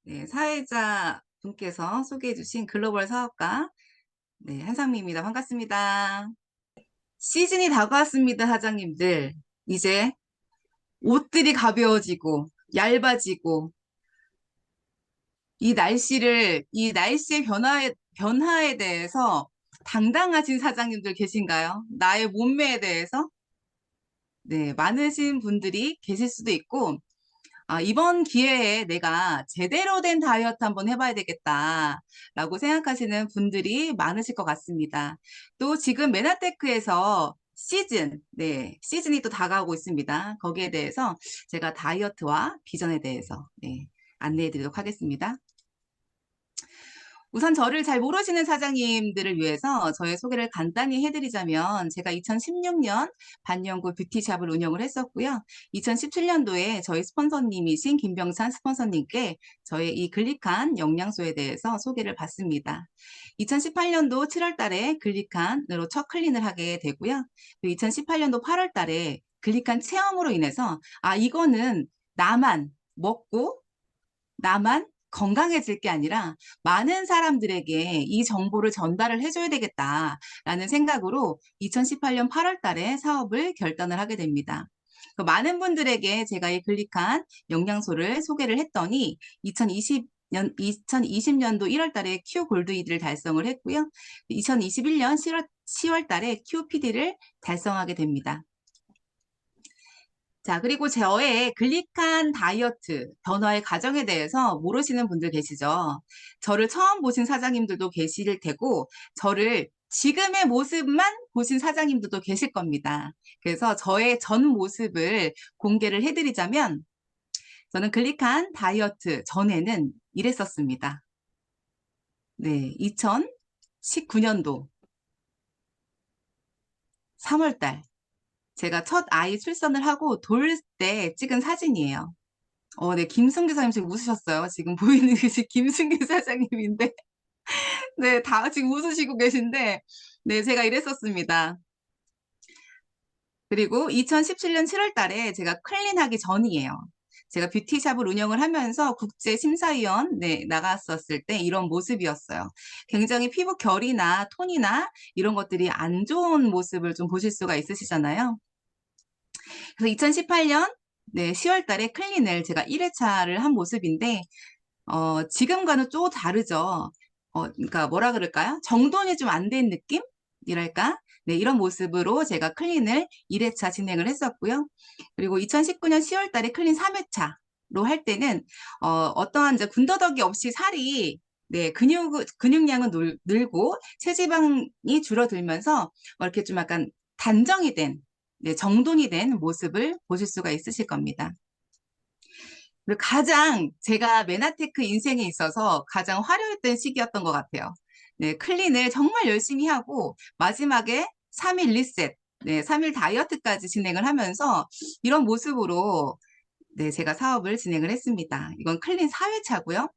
네, 사회자 분께서 소개해 주신 글로벌 사업가, 네, 한상미입니다. 반갑습니다. 시즌이 다가왔습니다, 사장님들. 이제 옷들이 가벼워지고, 얇아지고, 이 날씨의 변화에 대해서 당당하신 사장님들 계신가요? 나의 몸매에 대해서? 네, 많으신 분들이 계실 수도 있고, 이번 기회에 내가 제대로 된 다이어트 한번 해봐야 되겠다라고 생각하시는 분들이 많으실 것 같습니다. 또 지금 메나테크에서 시즌이 또 다가오고 있습니다. 거기에 대해서 제가 다이어트와 비전에 대해서 안내해 드리도록 하겠습니다. 우선 저를 잘 모르시는 사장님들을 위해서 저의 소개를 간단히 해드리자면 제가 2016년 반영구 뷰티샵을 운영을 했었고요. 2017년도에 저희 스폰서님이신 김병찬 스폰서님께 저의 이 글리칸 영양소에 대해서 소개를 받습니다. 2018년도 7월 달에 글리칸으로 첫 클린을 하게 되고요. 2018년도 8월 달에 글리칸 체험으로 인해서 이거는 나만 먹고 나만 건강해질 게 아니라 많은 사람들에게 이 정보를 전달을 해줘야 되겠다라는 생각으로 2018년 8월 달에 사업을 결단을 하게 됩니다. 많은 분들에게 제가 이 글리칸 영양소를 소개를 했더니 2020년도 1월 달에 큐 골드 이드를 달성을 했고요. 2021년 10월 달에 큐 PD를 달성하게 됩니다. 자, 그리고 저의 글리칸 다이어트 변화의 과정에 대해서 모르시는 분들 계시죠? 저를 처음 보신 사장님들도 계실 테고, 저를 지금의 모습만 보신 사장님들도 계실 겁니다. 그래서 저의 전 모습을 공개를 해드리자면, 저는 글리칸 다이어트 전에는 이랬었습니다. 네, 2019년도 3월 달. 제가 첫 아이 출산을 하고 돌 때 찍은 사진이에요. 네, 김승규 사장님 지금 웃으셨어요. 지금 보이는 게 김승규 사장님인데, 네, 다 지금 웃으시고 계신데, 네, 제가 이랬었습니다. 그리고 2017년 7월 달에 제가 클린하기 전이에요. 제가 뷰티샵을 운영을 하면서 국제심사위원 나갔었을 때 이런 모습이었어요. 굉장히 피부 결이나 톤이나 이런 것들이 안 좋은 모습을 좀 보실 수가 있으시잖아요. 그래서 2018년 10월 달에 클린을 제가 1회차를 한 모습인데, 지금과는 좀 다르죠. 그러니까 뭐라 그럴까요? 정돈이 좀 안 된 느낌이랄까? 네, 이런 모습으로 제가 클린을 1회차 진행을 했었고요. 그리고 2019년 10월 달에 클린 3회차로 할 때는, 어떠한 이제 군더더기 없이 살이 근육량은 늘고 체지방이 줄어들면서 이렇게 좀 약간 단정이 된, 정돈이 된 모습을 보실 수가 있으실 겁니다. 그리고 가장 제가 메나테크 인생에 있어서 가장 화려했던 시기였던 것 같아요. 네, 클린을 정말 열심히 하고 마지막에 3일 리셋, 3일 다이어트까지 진행을 하면서 이런 모습으로 제가 사업을 진행을 했습니다. 이건 클린 4회차고요.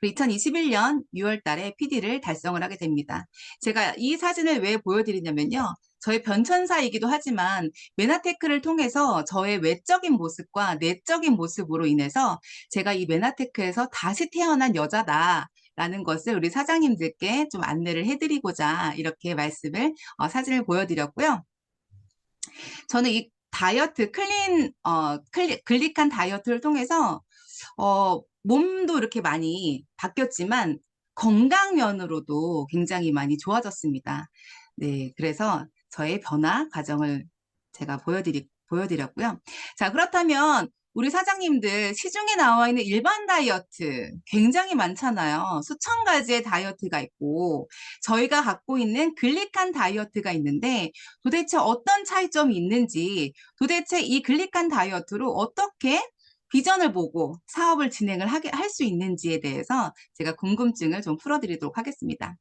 2021년 6월 달에 PD를 달성을 하게 됩니다. 제가 이 사진을 왜 보여드리냐면요. 저의 변천사이기도 하지만 메나테크를 통해서 저의 외적인 모습과 내적인 모습으로 인해서 제가 이 메나테크에서 다시 태어난 여자다라는 것을 우리 사장님들께 좀 안내를 해드리고자 이렇게 사진을 보여드렸고요. 저는 이 다이어트 글리칸 다이어트를 통해서 몸도 이렇게 많이 바뀌었지만 건강면으로도 굉장히 많이 좋아졌습니다. 네, 그래서 저의 변화 과정을 제가 보여드렸고요. 자, 그렇다면 우리 사장님들 시중에 나와 있는 일반 다이어트 굉장히 많잖아요. 수천 가지의 다이어트가 있고 저희가 갖고 있는 글리칸 다이어트가 있는데 도대체 어떤 차이점이 있는지 도대체 이 글리칸 다이어트로 어떻게 비전을 보고 사업을 진행을 할 수 있는지에 대해서 제가 궁금증을 좀 풀어드리도록 하겠습니다.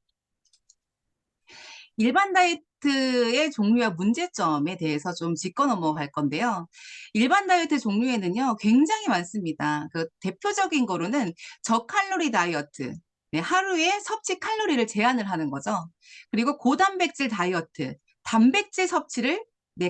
일반 다이어트의 종류와 문제점에 대해서 좀 짚고 넘어갈 건데요. 일반 다이어트 종류에는요, 굉장히 많습니다. 그 대표적인 거로는 저칼로리 다이어트. 네, 하루에 섭취 칼로리를 제한을 하는 거죠. 그리고 고단백질 다이어트. 단백질 섭취를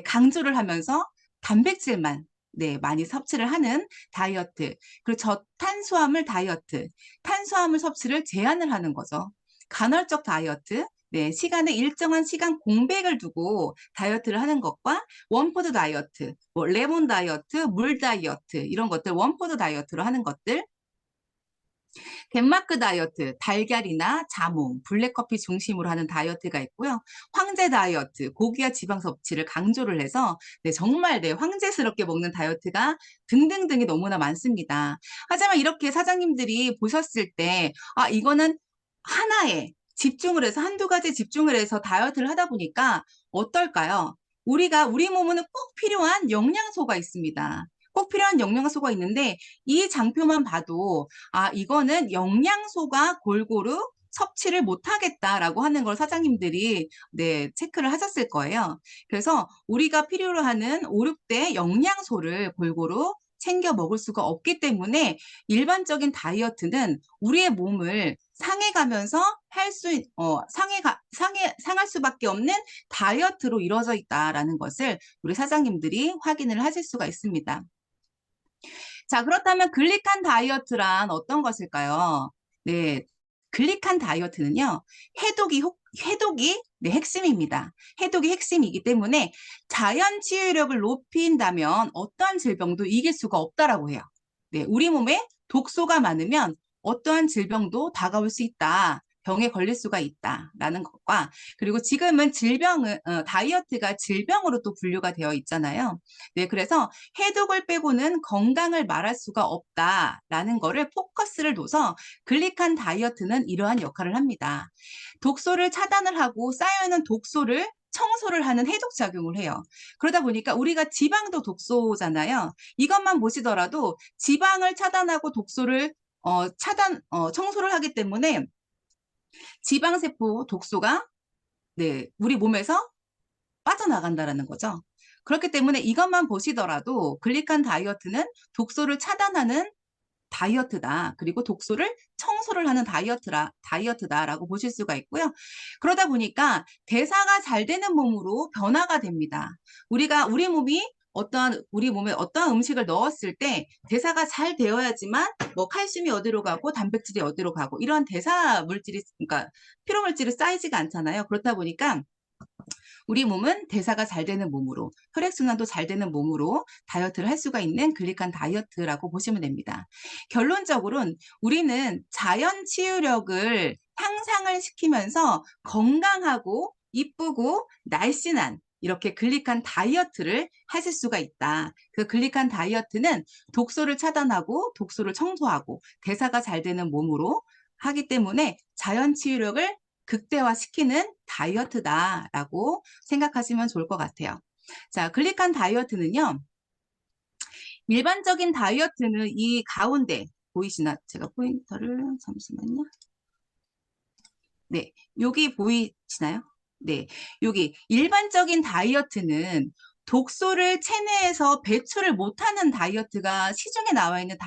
강조를 하면서 단백질만 네, 많이 섭취를 하는 다이어트. 그리고 저탄수화물 다이어트. 탄수화물 섭취를 제한을 하는 거죠. 간헐적 다이어트. 네, 시간에 일정한 시간 공백을 두고 다이어트를 하는 것과 원푸드 다이어트, 뭐 레몬 다이어트, 물 다이어트 이런 것들 원푸드 다이어트로 하는 것들. 덴마크 다이어트, 달걀이나 자몽, 블랙커피 중심으로 하는 다이어트가 있고요. 황제 다이어트, 고기와 지방 섭취를 강조를 해서 네, 정말 네, 황제스럽게 먹는 다이어트가 등등등이 너무나 많습니다. 하지만 이렇게 사장님들이 보셨을 때 이거는 하나에 집중을 해서 한두 가지 집중을 해서 다이어트를 하다 보니까 어떨까요? 우리 몸에는 꼭 필요한 영양소가 있습니다. 꼭 필요한 영양소가 있는데 이 장표만 봐도 이거는 영양소가 골고루 섭취를 못하겠다라고 하는 걸 사장님들이 네, 체크를 하셨을 거예요. 그래서 우리가 필요로 하는 5, 6대 영양소를 골고루 챙겨 먹을 수가 없기 때문에 일반적인 다이어트는 우리의 몸을 상해가면서 상할 수밖에 없는 다이어트로 이루어져 있다라는 것을 우리 사장님들이 확인을 하실 수가 있습니다. 자, 그렇다면 글리칸 다이어트란 어떤 것일까요? 네, 글리칸 다이어트는요, 해독이 네, 핵심입니다. 해독이 핵심이기 때문에 자연 치유력을 높인다면 어떠한 질병도 이길 수가 없다라고 해요. 네, 우리 몸에 독소가 많으면 어떠한 질병도 다가올 수 있다. 병에 걸릴 수가 있다라는 것과 그리고 지금은 다이어트가 질병으로 또 분류가 되어 있잖아요. 네, 그래서 해독을 빼고는 건강을 말할 수가 없다라는 거를 포커스를 둬서 글리칸 다이어트는 이러한 역할을 합니다. 독소를 차단을 하고 쌓여있는 독소를 청소를 하는 해독작용을 해요. 그러다 보니까 우리가 지방도 독소잖아요. 이것만 보시더라도 지방을 차단하고 독소를 청소를 하기 때문에 지방세포 독소가 네, 우리 몸에서 빠져나간다라는 거죠. 그렇기 때문에 이것만 보시더라도 글리칸 다이어트는 독소를 차단하는 다이어트다. 그리고 독소를 청소를 하는 다이어트다라고 보실 수가 있고요. 그러다 보니까 대사가 잘 되는 몸으로 변화가 됩니다. 우리 몸에 어떠한 음식을 넣었을 때 대사가 잘 되어야지만 뭐 칼슘이 어디로 가고 단백질이 어디로 가고 이러한 대사 물질이 그러니까 피로 물질이 쌓이지가 않잖아요. 그렇다 보니까 우리 몸은 대사가 잘 되는 몸으로, 혈액순환도 잘 되는 몸으로 다이어트를 할 수가 있는 글리칸 다이어트라고 보시면 됩니다. 결론적으로는 우리는 자연 치유력을 향상을 시키면서 건강하고 이쁘고 날씬한 이렇게 글리칸 다이어트를 하실 수가 있다. 그 글리칸 다이어트는 독소를 차단하고 독소를 청소하고 대사가 잘 되는 몸으로 하기 때문에 자연 치유력을 극대화시키는 다이어트다라고 생각하시면 좋을 것 같아요. 자, 글리칸 다이어트는요. 일반적인 다이어트는 이 가운데 보이시나? 제가 포인터를 잠시만요. 네, 여기 보이시나요? 네, 여기 일반적인 다이어트는 독소를 체내에서 배출을 못하는 다이어트가 시중에 나와 있는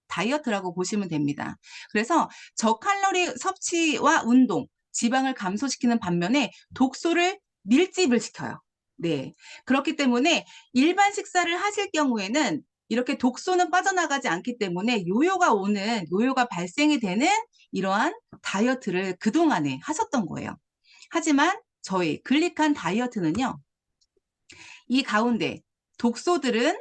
다이어트라고 보시면 됩니다. 그래서 저칼로리 섭취와 운동, 지방을 감소시키는 반면에 독소를 밀집을 시켜요. 네, 그렇기 때문에 일반 식사를 하실 경우에는 이렇게 독소는 빠져나가지 않기 때문에 요요가 발생이 되는 이러한 다이어트를 그동안에 하셨던 거예요. 하지만 저희 글리칸 다이어트는요. 이 가운데 독소들은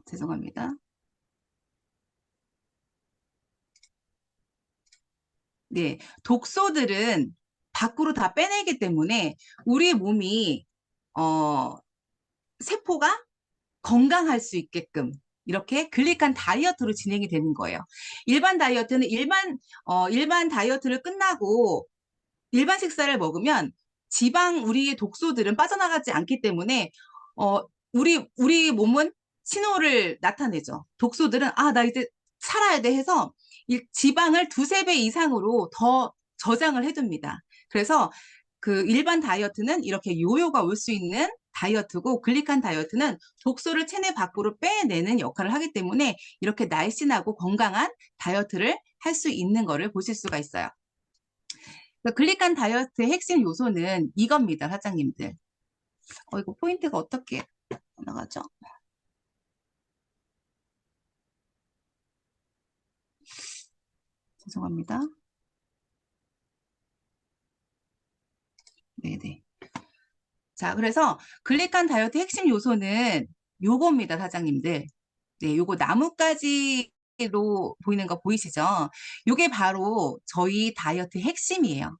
죄송합니다. 네, 독소들은 밖으로 다 빼내기 때문에 우리 몸이 세포가 건강할 수 있게끔 이렇게 글리칸 다이어트로 진행이 되는 거예요. 일반 다이어트는 일반 다이어트를 끝나고 일반 식사를 먹으면 우리의 독소들은 빠져나가지 않기 때문에 우리 몸은 신호를 나타내죠. 독소들은 나 이제 살아야 돼 해서 지방을 2~3배 이상으로 더 저장을 해둡니다. 그래서 그 일반 다이어트는 이렇게 요요가 올 수 있는 다이어트고 글리칸 다이어트는 독소를 체내 밖으로 빼내는 역할을 하기 때문에 이렇게 날씬하고 건강한 다이어트를 할 수 있는 거를 보실 수가 있어요. 글리칸 다이어트의 핵심 요소는 이겁니다, 사장님들. 이거 포인트가 어떻게 나가죠? 죄송합니다. 네네. 자, 그래서 글리칸 다이어트 핵심 요소는 요겁니다, 사장님들. 네, 요거 나뭇가지로 보이는 거 보이시죠? 요게 바로 저희 다이어트 핵심이에요.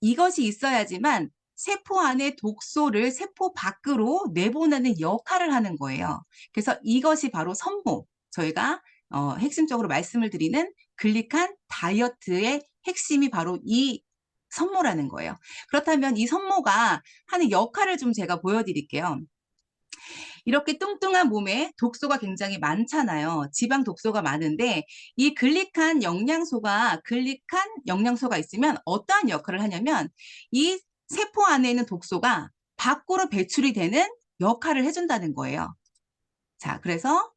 이것이 있어야지만 세포 안에 독소를 세포 밖으로 내보내는 역할을 하는 거예요. 그래서 이것이 바로 선모. 저희가 핵심적으로 말씀을 드리는 글리칸 다이어트의 핵심이 바로 이 선모라는 거예요. 그렇다면 이 선모가 하는 역할을 좀 제가 보여드릴게요. 이렇게 뚱뚱한 몸에 독소가 굉장히 많잖아요. 지방 독소가 많은데 이 글리칸 영양소가 있으면 어떠한 역할을 하냐면 이 세포 안에 있는 독소가 밖으로 배출이 되는 역할을 해준다는 거예요. 자, 그래서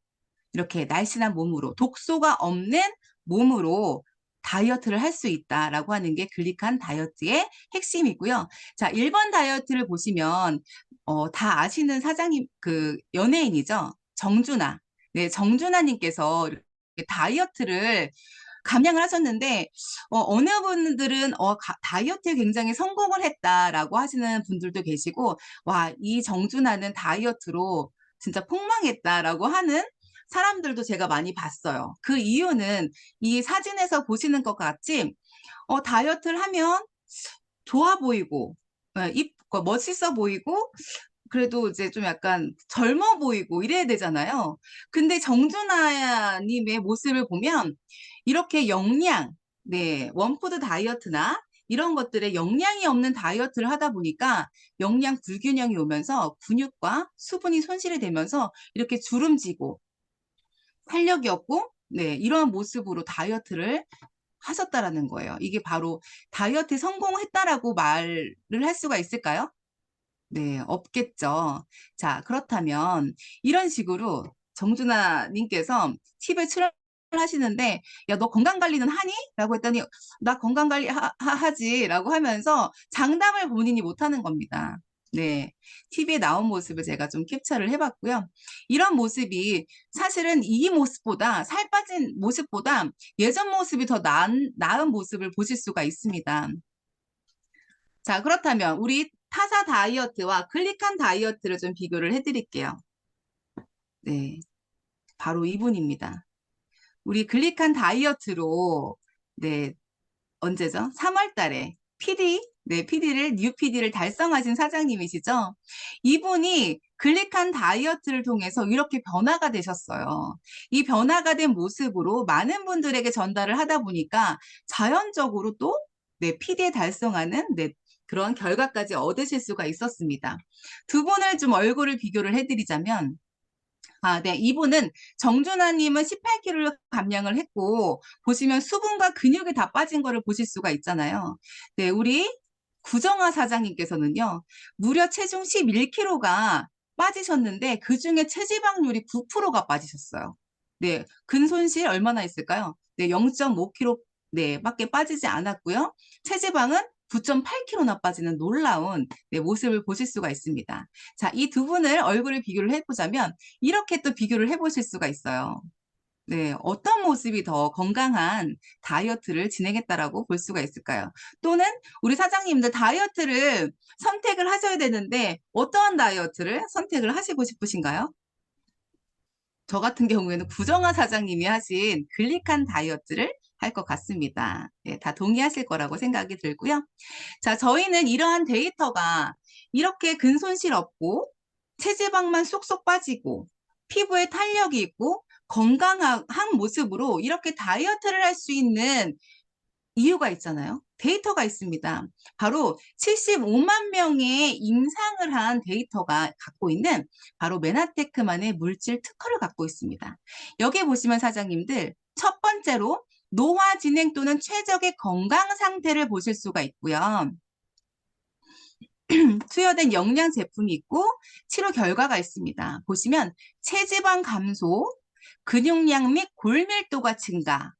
이렇게 날씬한 몸으로 독소가 없는 몸으로 다이어트를 할 수 있다라고 하는 게 글리칸 다이어트의 핵심이고요. 자, 1번 다이어트를 보시면 다 아시는 사장님 그 연예인이죠. 정준하. 네, 정준하님께서 이렇게 다이어트를 감량을 하셨는데 어느 분들은 다이어트에 굉장히 성공을 했다라고 하시는 분들도 계시고 와, 이 정준하는 다이어트로 진짜 폭망했다라고 하는 사람들도 제가 많이 봤어요. 그 이유는 이 사진에서 보시는 것 같이 다이어트를 하면 좋아 보이고 멋있어 보이고 그래도 이제 좀 약간 젊어 보이고 이래야 되잖아요. 근데 정준하님의 모습을 보면 이렇게 네, 원푸드 다이어트나 이런 것들에 영양이 없는 다이어트를 하다 보니까 영양 불균형이 오면서 근육과 수분이 손실이 되면서 이렇게 주름지고 활력이 없고 네, 이런 모습으로 다이어트를 하셨다라는 거예요. 이게 바로 다이어트에 성공했다라고 말을 할 수가 있을까요? 네, 없겠죠. 자, 그렇다면 이런 식으로 정준하 님께서 팁을 출연하시는데 야, 너 건강관리는 하니? 라고 했더니 나 건강관리 하지 라고 하면서 장담을 본인이 못하는 겁니다. 네, TV에 나온 모습을 제가 좀 캡처를 해봤고요. 이런 모습이 사실은 이 모습보다 살 빠진 모습보다 예전 모습이 더 나은 모습을 보실 수가 있습니다. 자, 그렇다면 우리 타사 다이어트와 글리칸 다이어트를 좀 비교를 해드릴게요. 네, 바로 이분입니다. 우리 글리칸 다이어트로 네, 언제죠? 3월 달에 뉴 PD를 달성하신 사장님이시죠? 이분이 글리칸 다이어트를 통해서 이렇게 변화가 되셨어요. 이 변화가 된 모습으로 많은 분들에게 전달을 하다 보니까 자연적으로 또 네, PD에 달성하는 네, 그런 결과까지 얻으실 수가 있었습니다. 두 분을 좀 얼굴을 비교를 해드리자면 네. 이분은 정준하님은 18kg를 감량을 했고 보시면 수분과 근육이 다 빠진 거를 보실 수가 있잖아요. 네, 우리 구정아 사장님께서는요. 무려 체중 11kg가 빠지셨는데 그중에 체지방률이 9%가 빠지셨어요. 네, 근손실 얼마나 있을까요? 네, 0.5kg 네, 밖에 빠지지 않았고요. 체지방은 9.8kg나 빠지는 놀라운 네, 모습을 보실 수가 있습니다. 자, 이 두 분을 얼굴을 비교를 해보자면 이렇게 또 비교를 해보실 수가 있어요. 네, 어떤 모습이 더 건강한 다이어트를 진행했다라고 볼 수가 있을까요? 또는 우리 사장님들 다이어트를 선택을 하셔야 되는데 어떠한 다이어트를 선택을 하시고 싶으신가요? 저 같은 경우에는 구정아 사장님이 하신 글리칸 다이어트를 할 것 같습니다. 네, 다 동의하실 거라고 생각이 들고요. 자, 저희는 이러한 데이터가 이렇게 근손실 없고 체지방만 쏙쏙 빠지고 피부에 탄력이 있고 건강한 모습으로 이렇게 다이어트를 할 수 있는 이유가 있잖아요. 데이터가 있습니다. 바로 75만 명의 임상을 한 데이터가 갖고 있는 바로 메나테크만의 물질 특허를 갖고 있습니다. 여기 보시면 사장님들 첫 번째로 노화 진행 또는 최적의 건강 상태를 보실 수가 있고요. 투여된 영양 제품이 있고 치료 결과가 있습니다. 보시면 체지방 감소, 근육량 및 골밀도가 증가,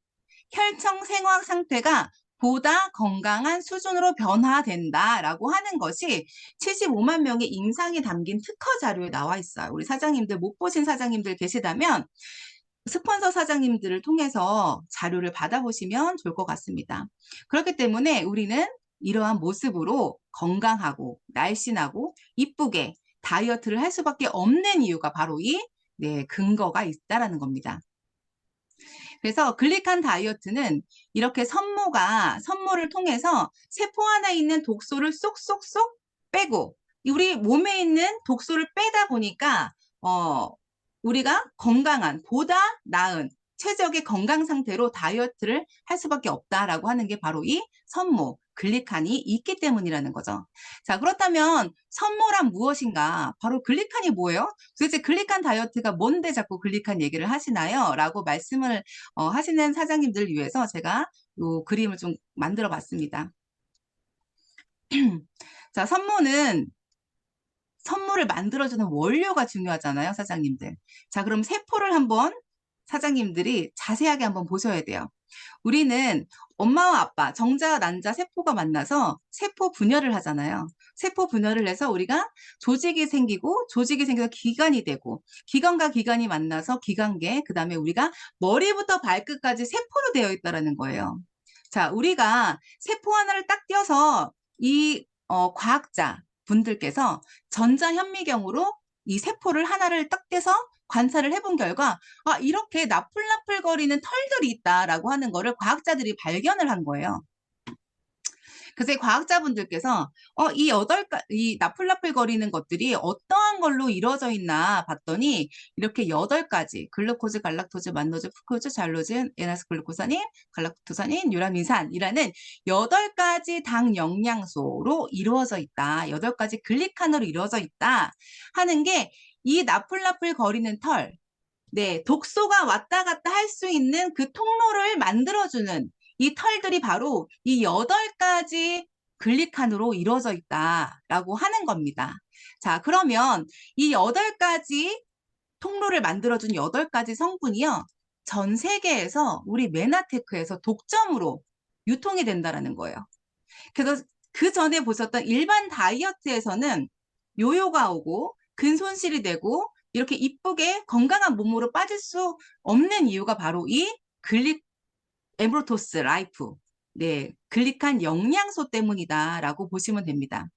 혈청 생화 상태가 보다 건강한 수준으로 변화된다라고 하는 것이 75만 명의 임상이 담긴 특허 자료에 나와 있어요. 우리 사장님들 못 보신 사장님들 계시다면 스폰서 사장님들을 통해서 자료를 받아보시면 좋을 것 같습니다. 그렇기 때문에 우리는 이러한 모습으로 건강하고 날씬하고 이쁘게 다이어트를 할 수밖에 없는 이유가 바로 이 근거가 있다라는 겁니다. 그래서 글리칸 다이어트는 이렇게 선모를 통해서 세포 안에 있는 독소를 쏙쏙쏙 빼고 우리 몸에 있는 독소를 빼다 보니까 우리가 건강한 보다 나은 최적의 건강 상태로 다이어트를 할 수밖에 없다라고 하는 게 바로 이 선모 글리칸이 있기 때문이라는 거죠. 자, 그렇다면 선모란 무엇인가? 바로 글리칸이 뭐예요? 도대체 글리칸 다이어트가 뭔데 자꾸 글리칸 얘기를 하시나요? 라고 말씀을 하시는 사장님들 위해서 제가 이 그림을 좀 만들어 봤습니다. 자, 선모를 만들어주는 원료가 중요하잖아요, 사장님들. 자, 그럼 세포를 한번 사장님들이 자세하게 한번 보셔야 돼요. 우리는 엄마와 아빠, 정자, 난자, 세포가 만나서 세포 분열을 하잖아요. 세포 분열을 해서 우리가 조직이 생겨서 기관이 되고, 기관과 기관이 만나서 기관계, 그 다음에 우리가 머리부터 발끝까지 세포로 되어 있다는 거예요. 자, 우리가 세포 하나를 딱 떼어서 이 과학자 분들께서 전자현미경으로 이 세포를 하나를 딱 떼서 관찰을 해본 결과 이렇게 나풀나풀거리는 털들이 있다라고 하는 거를 과학자들이 발견을 한 거예요. 그래서 과학자분들께서 이 나풀나풀거리는 것들이 어떠한 걸로 이루어져 있나 봤더니 이렇게 8가지 글루코즈, 갈락토즈, 만노즈, fructose, 잘로즈, 에나스 글루코사닌, 갈락토사닌, 유라민산이라는 8가지 당 영양소로 이루어져 있다. 8가지 글리칸으로 이루어져 있다 하는 게 이 나풀나풀 거리는 털, 독소가 왔다 갔다 할 수 있는 그 통로를 만들어주는 이 털들이 바로 이 8가지 글리칸으로 이루어져 있다라고 하는 겁니다. 자, 그러면 이 8가지 통로를 만들어준 8가지 성분이요. 전 세계에서 우리 메나테크에서 독점으로 유통이 된다는 거예요. 그래서 그 전에 보셨던 일반 다이어트에서는 요요가 오고 근손실이 되고 이렇게 이쁘게 건강한 몸으로 빠질 수 없는 이유가 바로 이 에브로토스 라이프, 글리칸 영양소 때문이다라고 보시면 됩니다.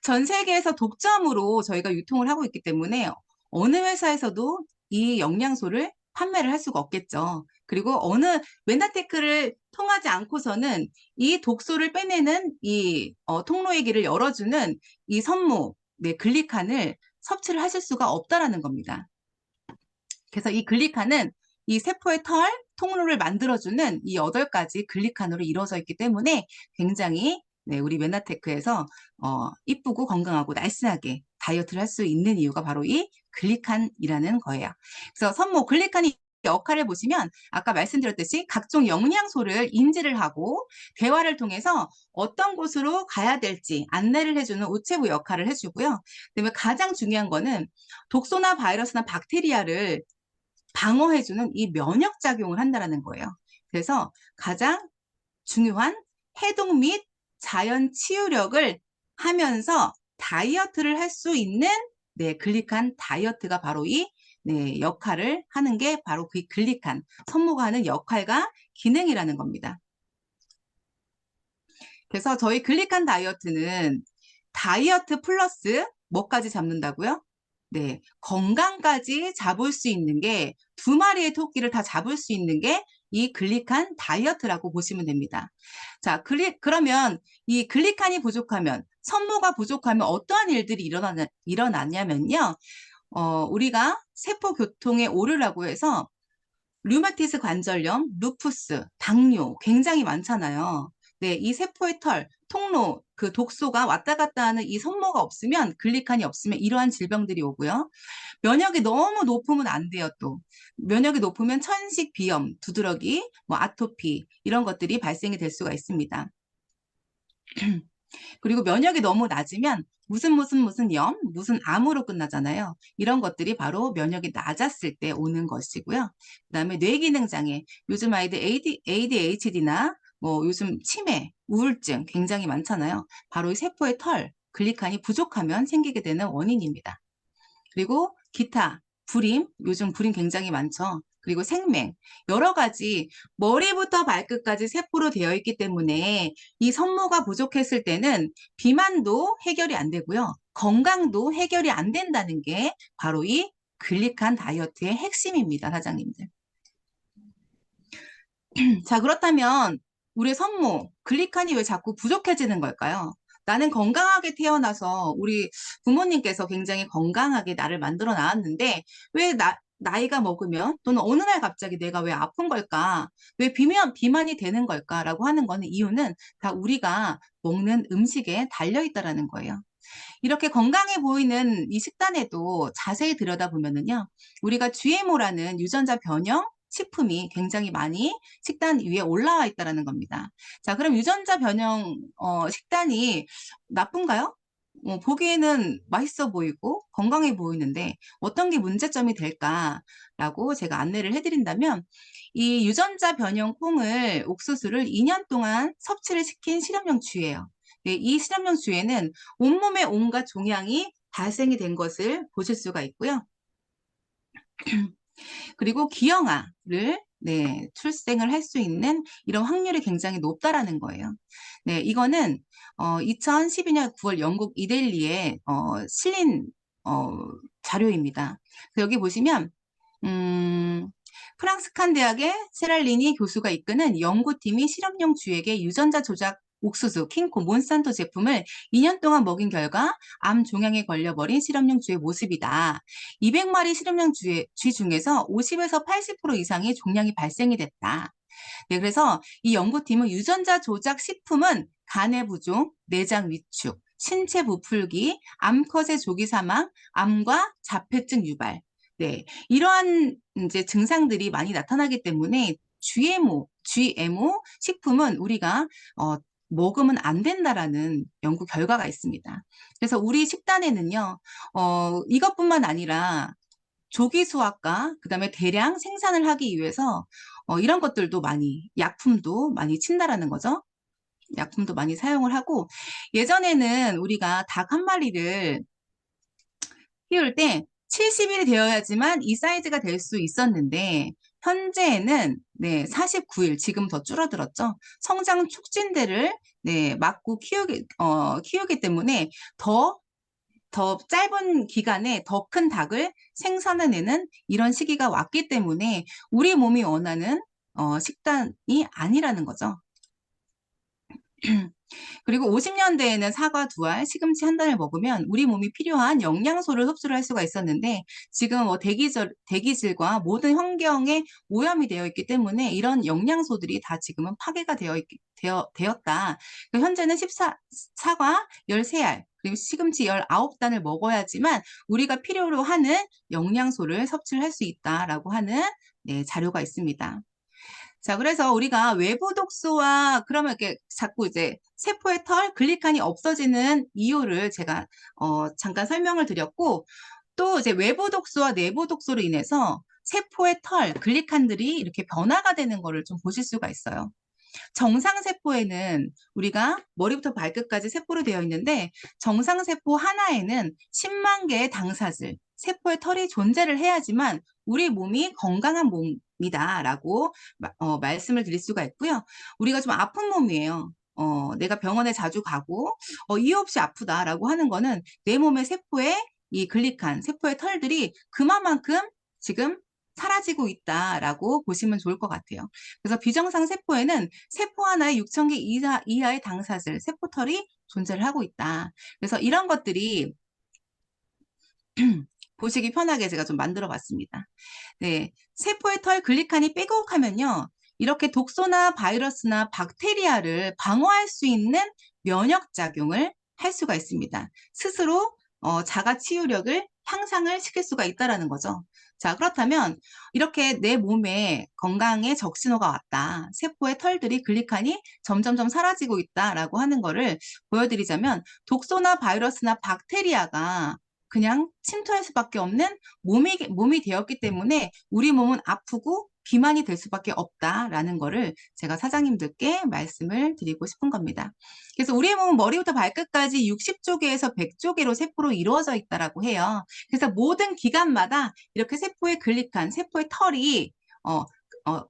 전 세계에서 독점으로 저희가 유통을 하고 있기 때문에 어느 회사에서도 이 영양소를 판매를 할 수가 없겠죠. 그리고 어느 메나테크를 통하지 않고서는 이 독소를 빼내는 이 통로의 길을 열어주는 이 선모, 글리칸을 섭취를 하실 수가 없다라는 겁니다. 그래서 이 글리칸은 이 세포의 통로를 만들어주는 이 8가지 글리칸으로 이루어져 있기 때문에 굉장히 우리 메나테크에서 이쁘고 건강하고 날씬하게 다이어트를 할 수 있는 이유가 바로 이 글리칸이라는 거예요. 그래서 선모 글리칸이 역할을 보시면 아까 말씀드렸듯이 각종 영양소를 인지를 하고 대화를 통해서 어떤 곳으로 가야 될지 안내를 해주는 우체부 역할을 해주고요. 그다음에 가장 중요한 거는 독소나 바이러스나 박테리아를 방어해주는 이 면역작용을 한다는 거예요. 그래서 가장 중요한 해독 및 자연 치유력을 하면서 다이어트를 할 수 있는 글리칸 다이어트가 바로 이 역할을 하는 게 바로 그 글리칸, 선모가 하는 역할과 기능이라는 겁니다. 그래서 저희 글리칸 다이어트는 다이어트 플러스 뭐까지 잡는다고요? 건강까지 잡을 수 있는 게 2마리의 토끼를 다 잡을 수 있는 게 이 글리칸 다이어트라고 보시면 됩니다. 자, 그러면 이 글리칸이 부족하면, 선모가 부족하면 어떠한 일들이 일어나냐면요. 우리가 세포 교통의 오류라고 해서 류마티스 관절염, 루푸스, 당뇨 굉장히 많잖아요. 이 세포의 통로, 그 독소가 왔다 갔다 하는 이 선모가 없으면, 글리칸이 없으면 이러한 질병들이 오고요. 면역이 너무 높으면 안 돼요, 또. 면역이 높으면 천식, 비염, 두드러기, 아토피 이런 것들이 발생이 될 수가 있습니다. 그리고 면역이 너무 낮으면 무슨 염, 무슨 암으로 끝나잖아요. 이런 것들이 바로 면역이 낮았을 때 오는 것이고요. 그다음에 뇌기능 장애, 요즘 아이들 ADHD나 뭐 요즘 치매, 우울증 굉장히 많잖아요. 바로 이 세포의 털, 글리칸이 부족하면 생기게 되는 원인입니다. 그리고 기타, 불임, 요즘 불임 굉장히 많죠. 그리고 생맹, 여러 가지 머리부터 발끝까지 세포로 되어 있기 때문에 이 선모가 부족했을 때는 비만도 해결이 안 되고요. 건강도 해결이 안 된다는 게 바로 이 글리칸 다이어트의 핵심입니다, 사장님들. 자, 그렇다면 우리 선모, 글리칸이 왜 자꾸 부족해지는 걸까요? 나는 건강하게 태어나서 우리 부모님께서 굉장히 건강하게 나를 만들어 낳았는데 왜 나이가 먹으면 또는 어느 날 갑자기 내가 왜 아픈 걸까? 왜 비만이 되는 걸까라고 하는 거는 이유는 다 우리가 먹는 음식에 달려 있다라는 거예요. 이렇게 건강해 보이는 이 식단에도 자세히 들여다보면은요, 우리가 GMO라는 유전자 변형 식품이 굉장히 많이 식단 위에 올라와 있다는 겁니다. 자, 그럼 유전자 변형 식단이 나쁜가요? 보기에는 맛있어 보이고 건강해 보이는데 어떤 게 문제점이 될까라고 제가 안내를 해드린다면 이 유전자 변형 콩을 옥수수를 2년 동안 섭취를 시킨 실험용 쥐예요. 네, 이 실험용 쥐에는 온몸에 온갖 종양이 발생이 된 것을 보실 수가 있고요. 그리고 기형아를 네, 출생을 할 수 있는 이런 확률이 굉장히 높다라는 거예요. 네, 이거는 2012년 9월 영국 이데일리에 실린 자료입니다. 여기 보시면 프랑스 칸 대학의 세랄리니 교수가 이끄는 연구팀이 실험용 쥐에게 유전자 조작 옥수수, 킹코, 몬산토 제품을 2년 동안 먹인 결과 암 종양에 걸려버린 실험용 쥐의 모습이다. 200마리 실험용 쥐 중에서 50에서 80% 이상의 종양이 발생이 됐다. 네, 그래서 이 연구팀은 유전자 조작 식품은 간의 부종, 내장 위축, 신체 부풀기, 암컷의 조기 사망, 암과 자폐증 유발, 네, 이러한 이제 증상들이 많이 나타나기 때문에 GMO 식품은 우리가 먹으면 안 된다라는 연구 결과가 있습니다. 그래서 우리 식단에는요, 이것뿐만 아니라 조기 수확과 그다음에 대량 생산을 하기 위해서 이런 것들도 많이 약품도 많이 친다라는 거죠. 약품도 많이 사용을 하고 예전에는 우리가 닭 한 마리를 키울 때 70일이 되어야지만 이 사이즈가 될 수 있었는데 현재는 네, 49일 지금 더 줄어들었죠. 성장 촉진제를 네, 맞고 키우기 때문에 더 짧은 기간에 더 큰 닭을 생산해내는 이런 시기가 왔기 때문에 우리 몸이 원하는 식단이 아니라는 거죠. 그리고 50년대에는 사과 2알, 시금치 1단을 먹으면 우리 몸이 필요한 영양소를 흡수를 할 수가 있었는데 지금 대기질과 모든 환경에 오염이 되어 있기 때문에 이런 영양소들이 다 지금은 파괴가 되었다. 현재는 사과 13알, 그리고 시금치 19단을 먹어야지만 우리가 필요로 하는 영양소를 섭취를 할 수 있다라고 하는 네, 자료가 있습니다. 자, 그래서 우리가 외부 독소와 그러면 이렇게 자꾸 이제 세포의 털, 글리칸이 없어지는 이유를 제가 잠깐 설명을 드렸고 또 이제 외부 독소와 내부 독소로 인해서 세포의 털, 글리칸들이 이렇게 변화가 되는 거를 좀 보실 수가 있어요. 정상세포에는 우리가 머리부터 발끝까지 세포로 되어 있는데 정상세포 하나에는 10만 개의 당사질, 세포의 털이 존재를 해야지만 우리 몸이 건강한 몸이다라고 말씀을 드릴 수가 있고요. 우리가 좀 아픈 몸이에요. 내가 병원에 자주 가고 이유 없이 아프다라고 하는 거는 내 몸의 세포에 이 글리칸, 세포의 털들이 그만큼 지금 사라지고 있다라고 보시면 좋을 것 같아요. 그래서 비정상 세포에는 세포 하나에 6천 개 이하의 당사질, 세포털이 존재를 하고 있다. 그래서 이런 것들이 보시기 편하게 제가 좀 만들어 봤습니다. 네, 세포의 털 글리칸이 빼곡하면요. 이렇게 독소나 바이러스나 박테리아를 방어할 수 있는 면역작용을 할 수가 있습니다. 스스로 자가 치유력을 향상을 시킬 수가 있다는 거죠. 자, 그렇다면 이렇게 내 몸에 건강에 적신호가 왔다. 세포의 털들이 글리칸이 점점점 사라지고 있다라고 하는 거를 보여드리자면 독소나 바이러스나 박테리아가 그냥 침투할 수밖에 없는 몸이 되었기 때문에 우리 몸은 아프고 비만이 될 수밖에 없다라는 거를 제가 사장님들께 말씀을 드리고 싶은 겁니다. 그래서 우리의 몸은 머리부터 발끝까지 60조개에서 100조개로 세포로 이루어져 있다라고 해요. 그래서 모든 기관마다 이렇게 세포의 글리칸, 세포의 털이 어, 어,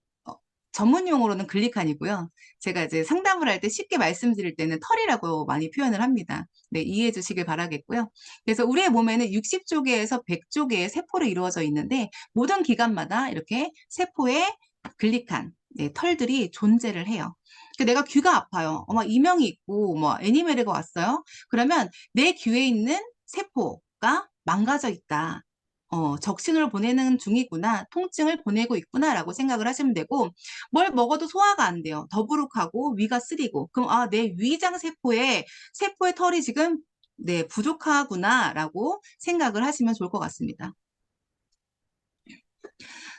전문 용어로는 글리칸이고요. 제가 이제 상담을 할 때 쉽게 말씀드릴 때는 털이라고 많이 표현을 합니다. 네, 이해해 주시길 바라겠고요. 그래서 우리의 몸에는 60조개에서 100조개의 세포로 이루어져 있는데 모든 기관마다 이렇게 세포의 글리칸, 네, 털들이 존재를 해요. 내가 귀가 아파요. 이명이 있고 뭐 애니메르가 왔어요. 그러면 내 귀에 있는 세포가 망가져 있다. 적신호를 보내는 중이구나, 통증을 보내고 있구나라고 생각을 하시면 되고, 뭘 먹어도 소화가 안 돼요. 더부룩하고 위가 쓰리고, 그럼 내 위장 세포의 털이 지금 네, 부족하구나라고 생각을 하시면 좋을 것 같습니다.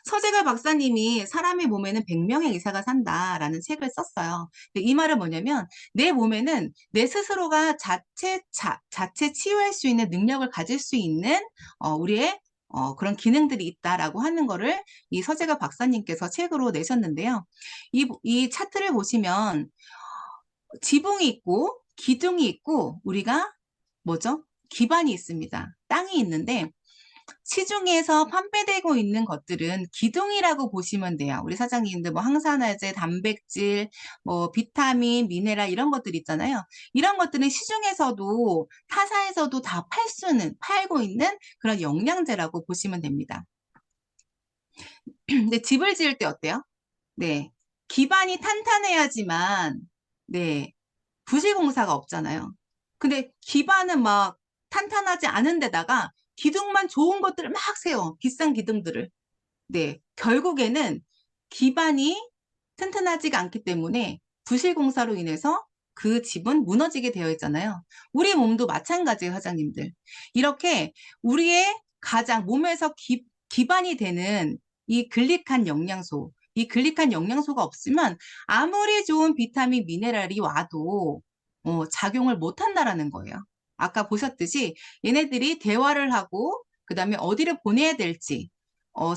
서재걸 박사님이 사람의 몸에는 100명의 의사가 산다라는 책을 썼어요. 이 말은 뭐냐면 내 몸에는 내 스스로가 자체 치유할 수 있는 능력을 가질 수 있는 우리의 그런 기능들이 있다라고 하는 거를 이 서재걸 박사님께서 책으로 내셨는데요. 이 차트를 보시면 지붕이 있고 기둥이 있고 우리가 뭐죠? 기반이 있습니다. 땅이 있는데 시중에서 판매되고 있는 것들은 기둥이라고 보시면 돼요. 우리 사장님들 뭐 항산화제, 단백질, 뭐 비타민, 미네랄 이런 것들 있잖아요. 이런 것들은 시중에서도 타사에서도 다 팔고 있는 그런 영양제라고 보시면 됩니다. 근데 집을 지을 때 어때요? 네. 기반이 탄탄해야지만 네. 부실공사가 없잖아요. 근데 기반은 막 탄탄하지 않은 데다가 기둥만 좋은 것들을 막 세워. 비싼 기둥들을. 네. 결국에는 기반이 튼튼하지가 않기 때문에 부실공사로 인해서 그 집은 무너지게 되어 있잖아요. 우리 몸도 마찬가지예요, 사장님들. 이렇게 우리의 가장 몸에서 기반이 되는 이 글리칸 영양소, 이 글리칸 영양소가 없으면 아무리 좋은 비타민, 미네랄이 와도 작용을 못 한다라는 거예요. 아까 보셨듯이 얘네들이 대화를 하고 그다음에 어디를 보내야 될지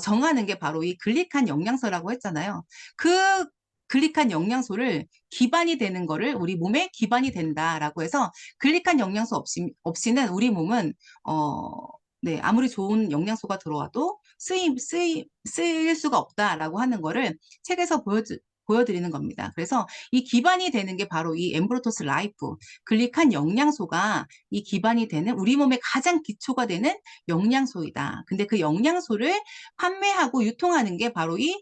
정하는 게 바로 이 글리칸 영양소라고 했잖아요. 그 글리칸 영양소를 기반이 되는 거를 우리 몸에 기반이 된다라고 해서 글리칸 영양소 없이는 우리 몸은 네, 아무리 좋은 영양소가 들어와도 쓰일 수가 없다라고 하는 거를 책에서 보여드리는 겁니다. 그래서 이 기반이 되는 게 바로 이 엠브로토스 라이프, 글리칸 영양소가 이 기반이 되는 우리 몸의 가장 기초가 되는 영양소이다. 근데 그 영양소를 판매하고 유통하는 게 바로 이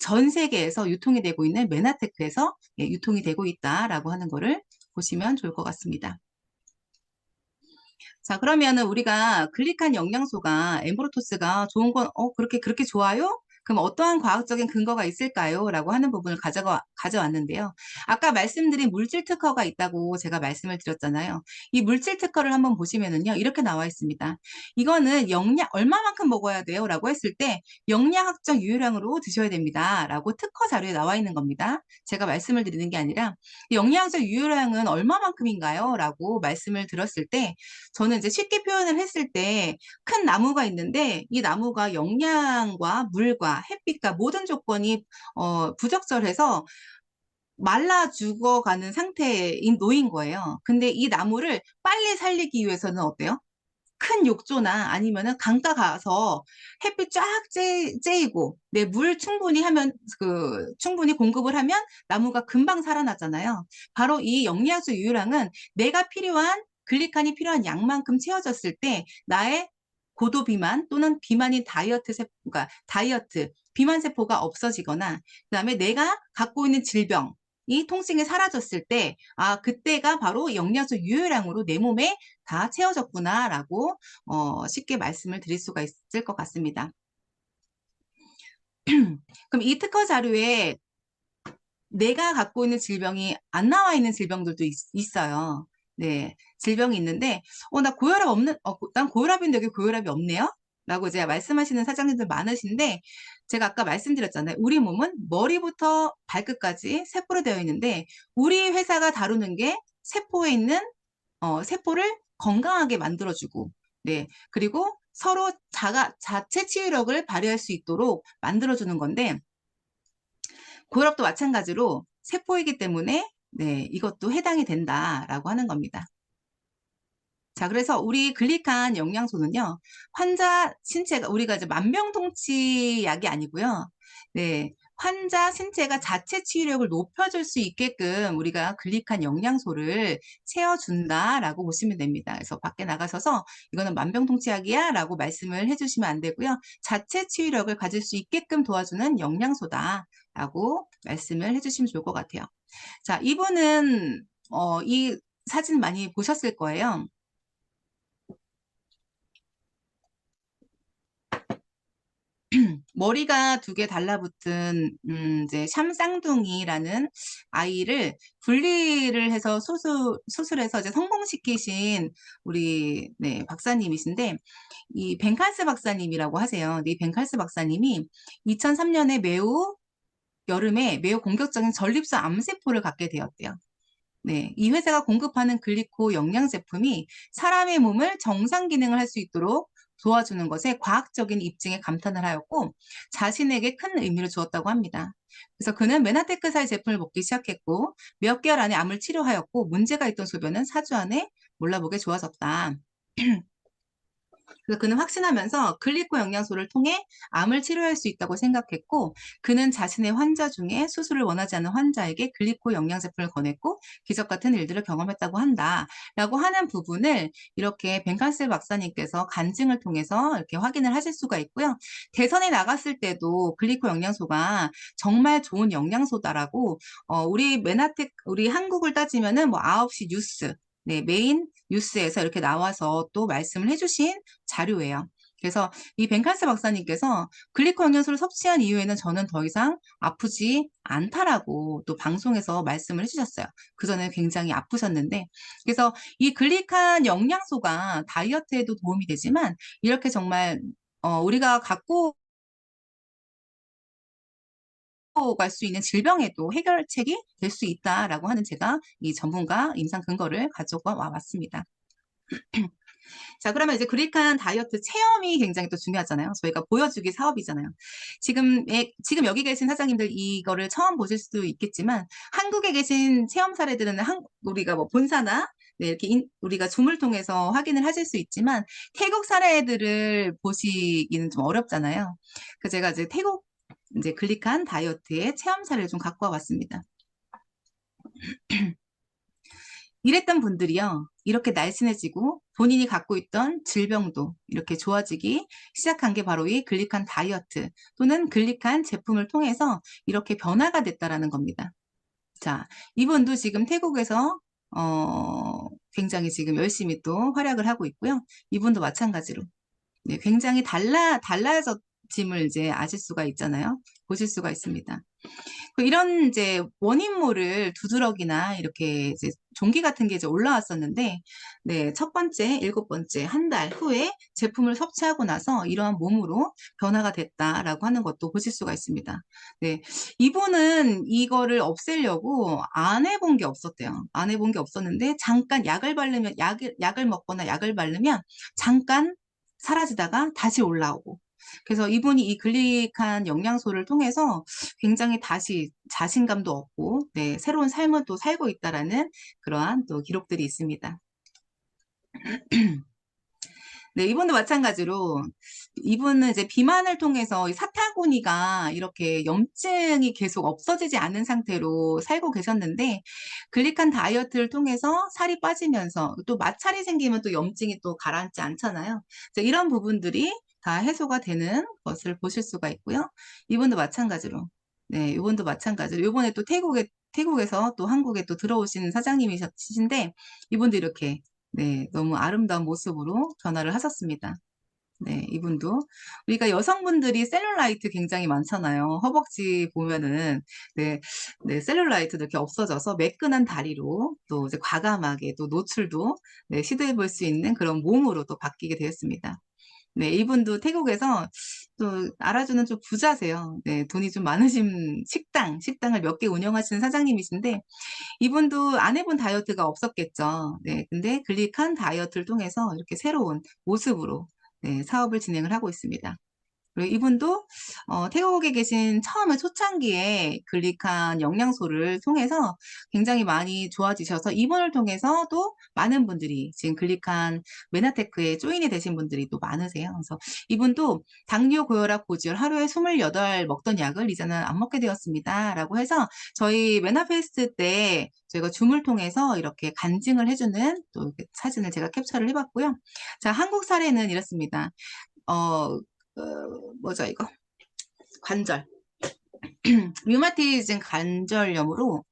전 세계에서 유통이 되고 있는 메나테크에서 유통이 되고 있다라고 하는 거를 보시면 좋을 것 같습니다. 자, 그러면은 우리가 글리칸 영양소가 엠브로토스가 좋은 건 그렇게 좋아요? 그럼 어떠한 과학적인 근거가 있을까요? 라고 하는 부분을 가져왔는데요. 아까 말씀드린 물질 특허가 있다고 제가 말씀을 드렸잖아요. 이 물질 특허를 한번 보시면은요. 이렇게 나와 있습니다. 이거는 얼마만큼 먹어야 돼요? 라고 했을 때 영양학적 유효량으로 드셔야 됩니다. 라고 특허 자료에 나와 있는 겁니다. 제가 말씀을 드리는 게 아니라 영양학적 유효량은 얼마만큼인가요? 라고 말씀을 들었을 때 저는 이제 쉽게 표현을 했을 때 큰 나무가 있는데 이 나무가 영양과 물과 햇빛과 모든 조건이 부적절해서 말라 죽어가는 상태인 놓인 거예요. 근데 이 나무를 빨리 살리기 위해서는 어때요? 큰 욕조나 아니면은 강가 가서 햇빛 쫙 쬐이고 물 충분히 공급을 하면 나무가 금방 살아나잖아요. 바로 이 영양소 유효량은 내가 필요한 글리칸이 필요한 양만큼 채워졌을 때 나의 고도 비만 또는 비만인 그러니까 비만 세포가 없어지거나 그다음에 내가 갖고 있는 질병 이 통증이 사라졌을 때, 그때가 바로 영양소 유효량으로 내 몸에 다 채워졌구나라고 쉽게 말씀을 드릴 수가 있을 것 같습니다. 그럼 이 특허 자료에 내가 갖고 있는 질병이 안 나와 있는 질병들도 있어요. 네, 질병이 있는데, 난 고혈압인데 여기 고혈압이 없네요? 라고 이제 말씀하시는 사장님들 많으신데, 제가 아까 말씀드렸잖아요. 우리 몸은 머리부터 발끝까지 세포로 되어 있는데, 우리 회사가 다루는 게 세포에 있는 세포를 건강하게 만들어주고, 네. 그리고 서로 자체 치유력을 발휘할 수 있도록 만들어주는 건데, 고혈압도 마찬가지로 세포이기 때문에, 네, 이것도 해당이 된다라고 하는 겁니다. 자, 그래서 우리 글리칸 영양소는요, 환자 신체가, 우리가 이제 만병통치 약이 아니고요. 네, 환자 신체가 자체 치유력을 높여줄 수 있게끔 우리가 글리칸 영양소를 채워준다라고 보시면 됩니다. 그래서 밖에 나가셔서 이거는 만병통치 약이야 라고 말씀을 해주시면 안 되고요. 자체 치유력을 가질 수 있게끔 도와주는 영양소다라고 말씀을 해주시면 좋을 것 같아요. 자, 이분은 이 사진 많이 보셨을 거예요. 머리가 두 개 달라붙은 이제 샴쌍둥이라는 아이를 분리를 해서 수술해서 이제 성공시키신 우리 네, 박사님이신데, 이 벤칼스 박사님이라고 하세요. 근데 이 벤칼스 박사님이 2003년에 여름에 매우 공격적인 전립선 암세포를 갖게 되었대요. 네, 이 회사가 공급하는 글리코 영양 제품이 사람의 몸을 정상 기능을 할 수 있도록 도와주는 것에 과학적인 입증에 감탄을 하였고, 자신에게 큰 의미를 주었다고 합니다. 그래서 그는 메나테크사의 제품을 먹기 시작했고, 몇 개월 안에 암을 치료하였고, 문제가 있던 소변은 4주 안에 몰라보게 좋아졌다. 그래서 그는 확신하면서 글리코 영양소를 통해 암을 치료할 수 있다고 생각했고, 그는 자신의 환자 중에 수술을 원하지 않는 환자에게 글리코 영양 제품을 권했고 기적 같은 일들을 경험했다고 한다라고 하는 부분을 이렇게 벤칸셀 박사님께서 간증을 통해서 이렇게 확인을 하실 수가 있고요. 대선에 나갔을 때도 글리코 영양소가 정말 좋은 영양소다라고 우리 한국을 따지면은 뭐 9시 뉴스, 네, 메인 뉴스에서 이렇게 나와서 또 말씀을 해주신 자료예요. 그래서 이 벤칸스 박사님께서 글리코 영양소를 섭취한 이후에는 저는 더 이상 아프지 않다라고 또 방송에서 말씀을 해주셨어요. 그전에 굉장히 아프셨는데, 그래서 이 글리칸 영양소가 다이어트에도 도움이 되지만 이렇게 정말 우리가 갖고 갈 수 있는 질병에도 해결책이 될 수 있다라고 하는 제가 이 전문가 임상 근거를 가져와 왔습니다. 자, 그러면 이제 그릭한 다이어트 체험이 굉장히 또 중요하잖아요. 저희가 보여주기 사업이잖아요. 지금 여기 계신 사장님들 이거를 처음 보실 수도 있겠지만, 한국에 계신 체험 사례들은 우리가 뭐 본사나 네, 이렇게 우리가 줌을 통해서 확인을 하실 수 있지만, 태국 사례들을 보시기는 좀 어렵잖아요. 그래서 제가 이제 태국 이제 글리칸 다이어트의 체험 사례를 좀 갖고 와봤습니다. 이랬던 분들이요, 이렇게 날씬해지고 본인이 갖고 있던 질병도 이렇게 좋아지기 시작한 게 바로 이 글리칸 다이어트 또는 글리칸 제품을 통해서 이렇게 변화가 됐다라는 겁니다. 자, 이분도 지금 태국에서 굉장히 지금 열심히 또 활약을 하고 있고요. 이분도 마찬가지로 네, 굉장히 달라졌짐을 이제 아실 수가 있잖아요. 보실 수가 있습니다. 이런 이제 원인모를 두드러기나 이렇게 이제 종기 같은 게 이제 올라왔었는데, 네, 첫 번째, 7번째, 한 달 후에 제품을 섭취하고 나서 이러한 몸으로 변화가 됐다라고 하는 것도 보실 수가 있습니다. 네, 이분은 이거를 없애려고 안 해본 게 없었대요. 안 해본 게 없었는데, 잠깐 약을 먹거나 약을 바르면 잠깐 사라지다가 다시 올라오고, 그래서 이분이 이 글리칸 영양소를 통해서 굉장히 다시 자신감도 얻고, 네, 새로운 삶을 또 살고 있다라는 그러한 또 기록들이 있습니다. 네, 이분도 마찬가지로 이분은 이제 비만을 통해서 이 사타구니가 이렇게 염증이 계속 없어지지 않은 상태로 살고 계셨는데, 글리칸 다이어트를 통해서 살이 빠지면서 또 마찰이 생기면 또 염증이 또 가라앉지 않잖아요. 그래서 이런 부분들이 다 해소가 되는 것을 보실 수가 있고요. 이분도 마찬가지로, 네, 이분도 마찬가지로 이번에 또 태국에서 또 한국에 또 들어오신 사장님이신데, 이분도 이렇게 네, 너무 아름다운 모습으로 변화를 하셨습니다. 네, 이분도. 우리가 여성분들이 셀룰라이트 굉장히 많잖아요. 허벅지 보면은, 네, 네, 셀룰라이트도 이렇게 없어져서 매끈한 다리로 또 이제 과감하게 또 노출도 네, 시도해 볼 수 있는 그런 몸으로 또 바뀌게 되었습니다. 네, 이분도 태국에서 또 알아주는 좀 부자세요. 네, 돈이 좀 많으신 식당을 몇 개 운영하시는 사장님이신데, 이분도 안 해본 다이어트가 없었겠죠. 네, 근데 글리칸 다이어트를 통해서 이렇게 새로운 모습으로 네, 사업을 진행을 하고 있습니다. 그리고 이분도 태국에 계신 처음에 초창기에 글리칸 영양소를 통해서 굉장히 많이 좋아지셔서 이분을 통해서도 많은 분들이 지금 글리칸 메나테크에 조인이 되신 분들이 또 많으세요. 그래서 이분도 당뇨, 고혈압, 고지혈 하루에 28 먹던 약을 이제는 안 먹게 되었습니다. 라고 해서 저희 메나페스트 때 저희가 줌을 통해서 이렇게 간증을 해주는 또 이렇게 사진을 제가 캡처를 해봤고요. 자, 한국 사례는 이렇습니다. 뭐죠, 이거? 관절. 류마티즘 관절염으로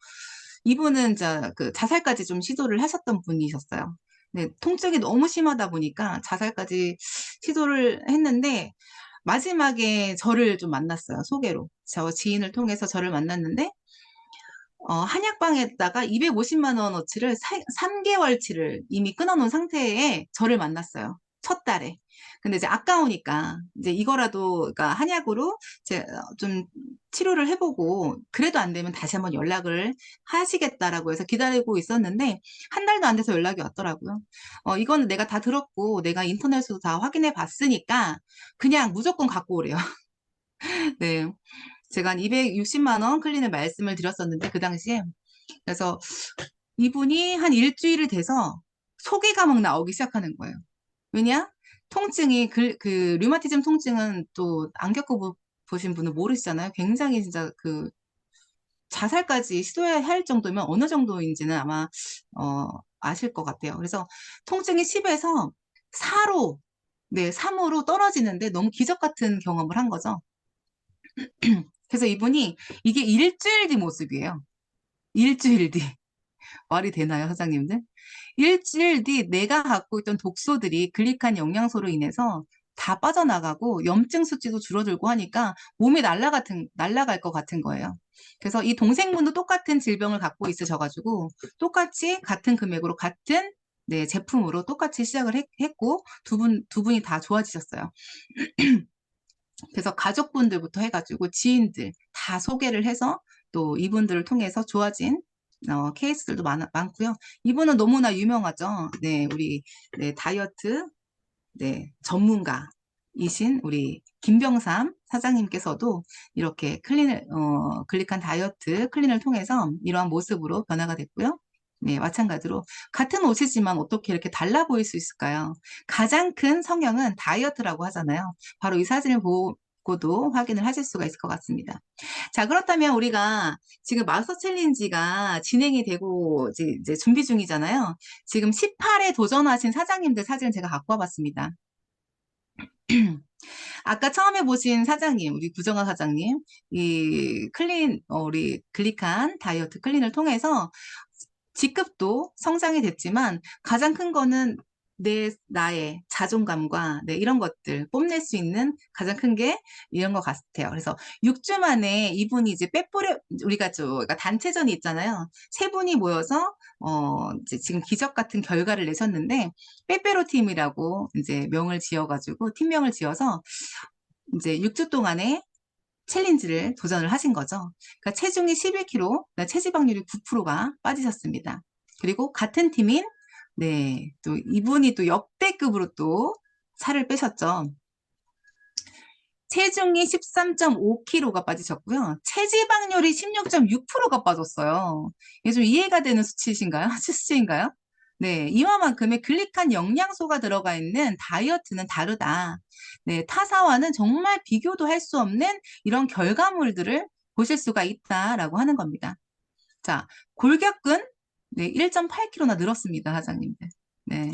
이분은 그 자살까지 좀 시도를 하셨던 분이셨어요. 네, 통증이 너무 심하다 보니까 자살까지 시도를 했는데 마지막에 저를 좀 만났어요. 소개로. 저 지인을 통해서 저를 만났는데 한약방에다가 250만 원어치를 3개월치를 이미 끊어놓은 상태에 저를 만났어요. 첫 달에. 근데 이제 아까우니까 이제 이거라도 그러니까 한약으로 이제 좀 치료를 해보고 그래도 안 되면 다시 한번 연락을 하시겠다라고 해서 기다리고 있었는데 한 달도 안 돼서 연락이 왔더라고요. 이거는 내가 다 들었고 내가 인터넷으로 다 확인해 봤으니까 그냥 무조건 갖고 오래요. 네. 제가 한 260만 원 클린을 말씀을 드렸었는데 그 당시에 그래서 이분이 한 일주일이 돼서 소개가 막 나오기 시작하는 거예요. 왜냐? 통증이 그 류마티즘 통증은 또 안 겪어보신 분은 모르시잖아요. 굉장히 진짜 그 자살까지 시도해야 할 정도면 어느 정도인지는 아마 아실 것 같아요. 그래서 통증이 10에서 4로 네, 3으로 떨어지는데 너무 기적 같은 경험을 한 거죠. 그래서 이분이 이게 일주일 뒤 모습이에요. 일주일 뒤. 말이 되나요, 사장님들? 일주일 뒤 내가 갖고 있던 독소들이 글리칸 영양소로 인해서 다 빠져나가고 염증 수치도 줄어들고 하니까 몸이 날아갈 것 같은 거예요. 그래서 이 동생분도 똑같은 질병을 갖고 있으셔가지고 똑같이 같은 금액으로 같은 네, 제품으로 똑같이 시작을 했고 두 분이 다 좋아지셨어요. 그래서 가족분들부터 해가지고 지인들 다 소개를 해서 또 이분들을 통해서 좋아진 케이스들도 많고요. 이분은 너무나 유명하죠. 네, 우리 네, 다이어트 네, 전문가이신 우리 김병삼 사장님께서도 이렇게 글리칸 다이어트 클린을 통해서 이러한 모습으로 변화가 됐고요. 네, 마찬가지로 같은 옷이지만 어떻게 이렇게 달라 보일 수 있을까요? 가장 큰 성형은 다이어트라고 하잖아요. 바로 이 사진을 보고도 확인을 하실 수가 있을 것 같습니다. 자, 그렇다면 우리가 지금 마스터 챌린지가 진행이 되고 이제 준비 중이잖아요. 지금 18에 도전하신 사장님들 사진을 제가 갖고 와봤습니다. 아까 처음에 보신 사장님, 우리 구정아 사장님, 우리 글리칸 다이어트 클린을 통해서 직급도 성장이 됐지만 가장 큰 거는 나의 자존감과 이런 것들 뽐낼 수 있는 가장 큰 게 이런 것 같아요. 그래서 6주 만에 이분이 이제 우리가 그러니까 단체전이 있잖아요. 세 분이 모여서 이제 지금 기적 같은 결과를 내셨는데 빼빼로 팀이라고 이제 명을 지어가지고 팀명을 지어서 이제 6주 동안에 챌린지를 도전을 하신 거죠. 그러니까 체중이 11kg, 체지방률이 9%가 빠지셨습니다. 그리고 같은 팀인 네, 또 이분이 또 역대급으로 또 살을 빼셨죠. 체중이 13.5kg가 빠지셨고요. 체지방률이 16.6%가 빠졌어요. 이게 좀 이해가 되는 수치신가요? 수치인가요? 네, 이만큼의 글리칸 영양소가 들어가 있는 다이어트는 다르다. 네, 타사와는 정말 비교도 할 수 없는 이런 결과물들을 보실 수가 있다라고 하는 겁니다. 자, 골격근 네, 1.8kg나 늘었습니다, 사장님들. 네.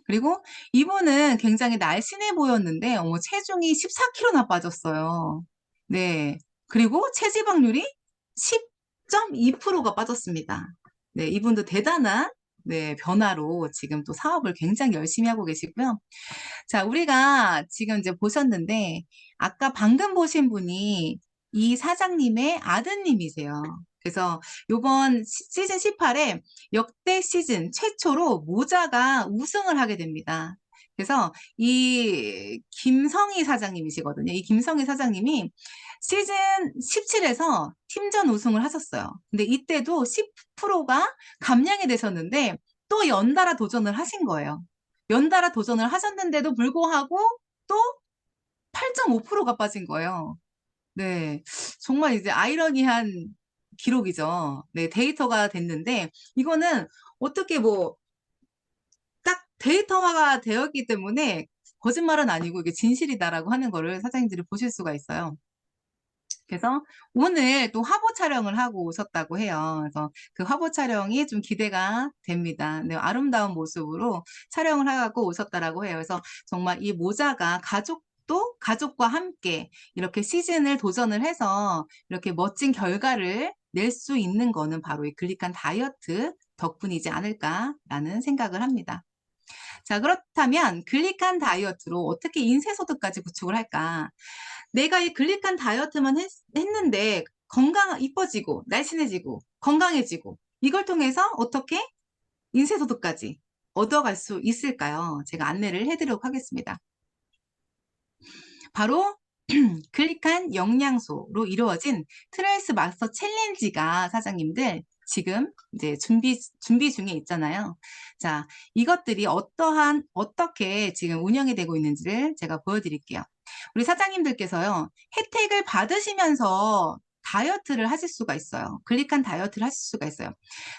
그리고 이분은 굉장히 날씬해 보였는데, 체중이 14kg나 빠졌어요. 네. 그리고 체지방률이 10.2%가 빠졌습니다. 네. 이분도 대단한 네, 변화로 지금 또 사업을 굉장히 열심히 하고 계시고요. 자, 우리가 지금 이제 보셨는데, 아까 방금 보신 분이 이 사장님의 아드님이세요. 그래서 요번 시즌 18에 역대 시즌 최초로 모자가 우승을 하게 됩니다. 그래서 이 김성희 사장님이시거든요. 이 김성희 사장님이 시즌 17에서 팀전 우승을 하셨어요. 근데 이때도 10%가 감량이 되셨는데 또 연달아 도전을 하신 거예요. 연달아 도전을 하셨는데도 불구하고 또 8.5%가 빠진 거예요. 네. 정말 이제 아이러니한 기록이죠. 네, 데이터가 됐는데 이거는 어떻게 뭐 딱 데이터화가 되어 있기 때문에 거짓말은 아니고 이게 진실이다라고 하는 거를 사장님들이 보실 수가 있어요. 그래서 오늘 또 화보 촬영을 하고 오셨다고 해요. 그래서 그 화보 촬영이 좀 기대가 됩니다. 네, 아름다운 모습으로 촬영을 하고 오셨다라고 해요. 그래서 정말 이 모자가 가족도 가족과 함께 이렇게 시즌을 도전을 해서 이렇게 멋진 결과를 낼 수 있는 거는 바로 이 글리칸 다이어트 덕분이지 않을까라는 생각을 합니다. 자, 그렇다면 글리칸 다이어트로 어떻게 인쇄소득까지 구축을 할까? 내가 이 글리칸 다이어트만 했는데 이뻐지고, 날씬해지고, 건강해지고, 이걸 통해서 어떻게 인쇄소득까지 얻어갈 수 있을까요? 제가 안내를 해드리도록 하겠습니다. 바로 글리칸 영양소로 이루어진 트레이스 마스터 챌린지가 사장님들 지금 이제 준비 중에 있잖아요. 자, 이것들이 어떻게 지금 운영이 되고 있는지를 제가 보여드릴게요. 우리 사장님들께서요, 혜택을 받으시면서 다이어트를 하실 수가 있어요. 글리칸 다이어트를 하실 수가 있어요.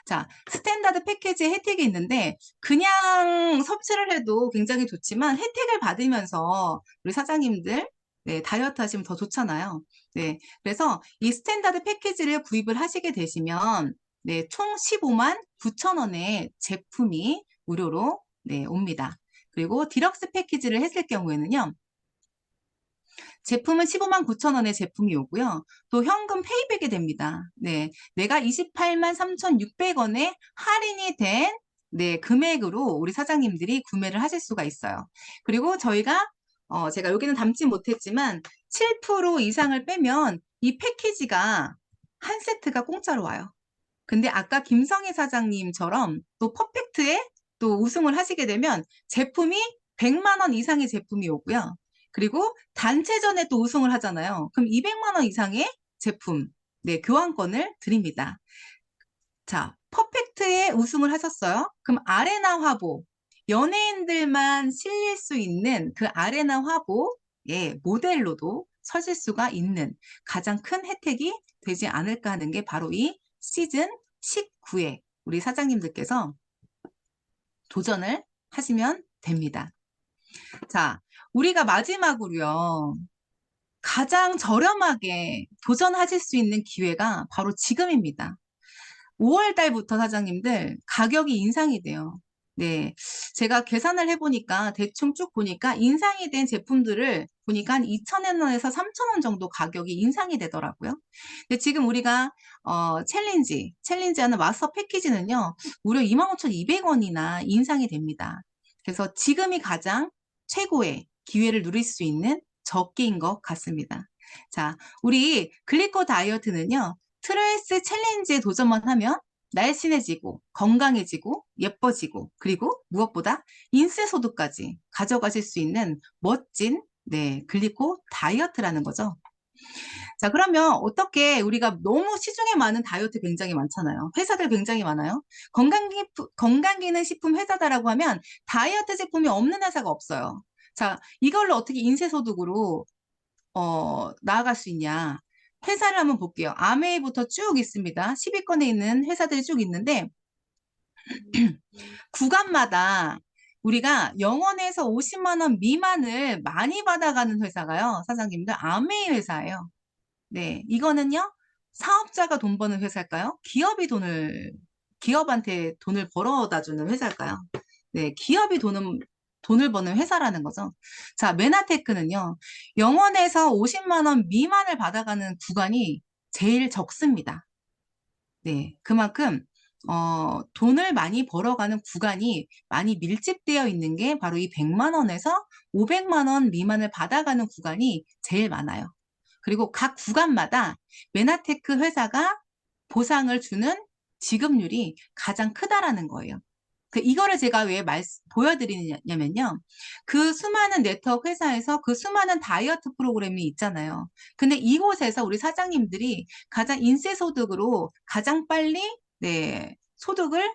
자, 스탠다드 패키지에 혜택이 있는데 그냥 섭취를 해도 굉장히 좋지만 혜택을 받으면서 우리 사장님들 네, 다이어트 하시면 더 좋잖아요. 네, 그래서 이 스탠다드 패키지를 구입을 하시게 되시면 네, 총 15만 9천 원의 제품이 무료로 네, 옵니다. 그리고 디럭스 패키지를 했을 경우에는요. 제품은 15만 9천 원의 제품이 오고요. 또 현금 페이백이 됩니다. 네, 내가 28만 3,600원에 할인이 된 네, 금액으로 우리 사장님들이 구매를 하실 수가 있어요. 그리고 저희가 제가 여기는 담지 못했지만 7% 이상을 빼면 이 패키지가 한 세트가 공짜로 와요. 근데 아까 김성희 사장님처럼 또 퍼펙트에 또 우승을 하시게 되면 제품이 100만 원 이상의 제품이 오고요. 그리고 단체전에 또 우승을 하잖아요. 그럼 200만 원 이상의 제품, 네, 교환권을 드립니다. 자, 퍼펙트에 우승을 하셨어요. 그럼 아레나 화보, 연예인들만 실릴 수 있는 그 아레나 화보의 모델로도 서실 수가 있는 가장 큰 혜택이 되지 않을까 하는 게 바로 이 시즌 19에 우리 사장님들께서 도전을 하시면 됩니다. 자, 우리가 마지막으로요. 가장 저렴하게 도전하실 수 있는 기회가 바로 지금입니다. 5월 달부터 사장님들 가격이 인상이 돼요. 네. 제가 계산을 해보니까 대충 쭉 보니까 인상이 된 제품들을 보니까 한 2,000원에서 3,000원 정도 가격이 인상이 되더라고요. 근데 지금 우리가 챌린지하는 마스터 패키지는요. 무려 25,200원이나 인상이 됩니다. 그래서 지금이 가장 최고의 기회를 누릴 수 있는 적기인 것 같습니다. 자, 우리 글리코 다이어트는요. 트레이스 챌린지에 도전만 하면 날씬해지고 건강해지고 예뻐지고 그리고 무엇보다 인쇄소득까지 가져가실 수 있는 멋진 네, 글리코 다이어트라는 거죠. 자, 그러면 어떻게 우리가 너무 시중에 많은 다이어트 굉장히 많잖아요. 회사들 굉장히 많아요. 건강기능식품 회사다라고 하면 다이어트 제품이 없는 회사가 없어요. 자, 이걸로 어떻게 인쇄소득으로 나아갈 수 있냐. 회사를 한번 볼게요. 아메이부터 쭉 있습니다. 10위권에 있는 회사들이 쭉 있는데 구간마다 우리가 0원에서 50만 원 미만을 많이 받아가는 회사가요. 사장님들 아메이 회사예요. 네, 이거는요. 사업자가 돈 버는 회사일까요? 기업한테 돈을 벌어다 주는 회사일까요? 네, 기업이 돈을 버는 회사라는 거죠. 자, 메나테크는요. 0원에서 50만 원 미만을 받아가는 구간이 제일 적습니다. 네, 그만큼 돈을 많이 벌어가는 구간이 많이 밀집되어 있는 게 바로 이 100만 원에서 500만 원 미만을 받아가는 구간이 제일 많아요. 그리고 각 구간마다 메나테크 회사가 보상을 주는 지급률이 가장 크다라는 거예요. 이거를 제가 왜 보여드리냐면요. 그 수많은 네트워크 회사에서 그 수많은 다이어트 프로그램이 있잖아요. 근데 이곳에서 우리 사장님들이 가장 인쇄소득으로 가장 빨리 네, 소득을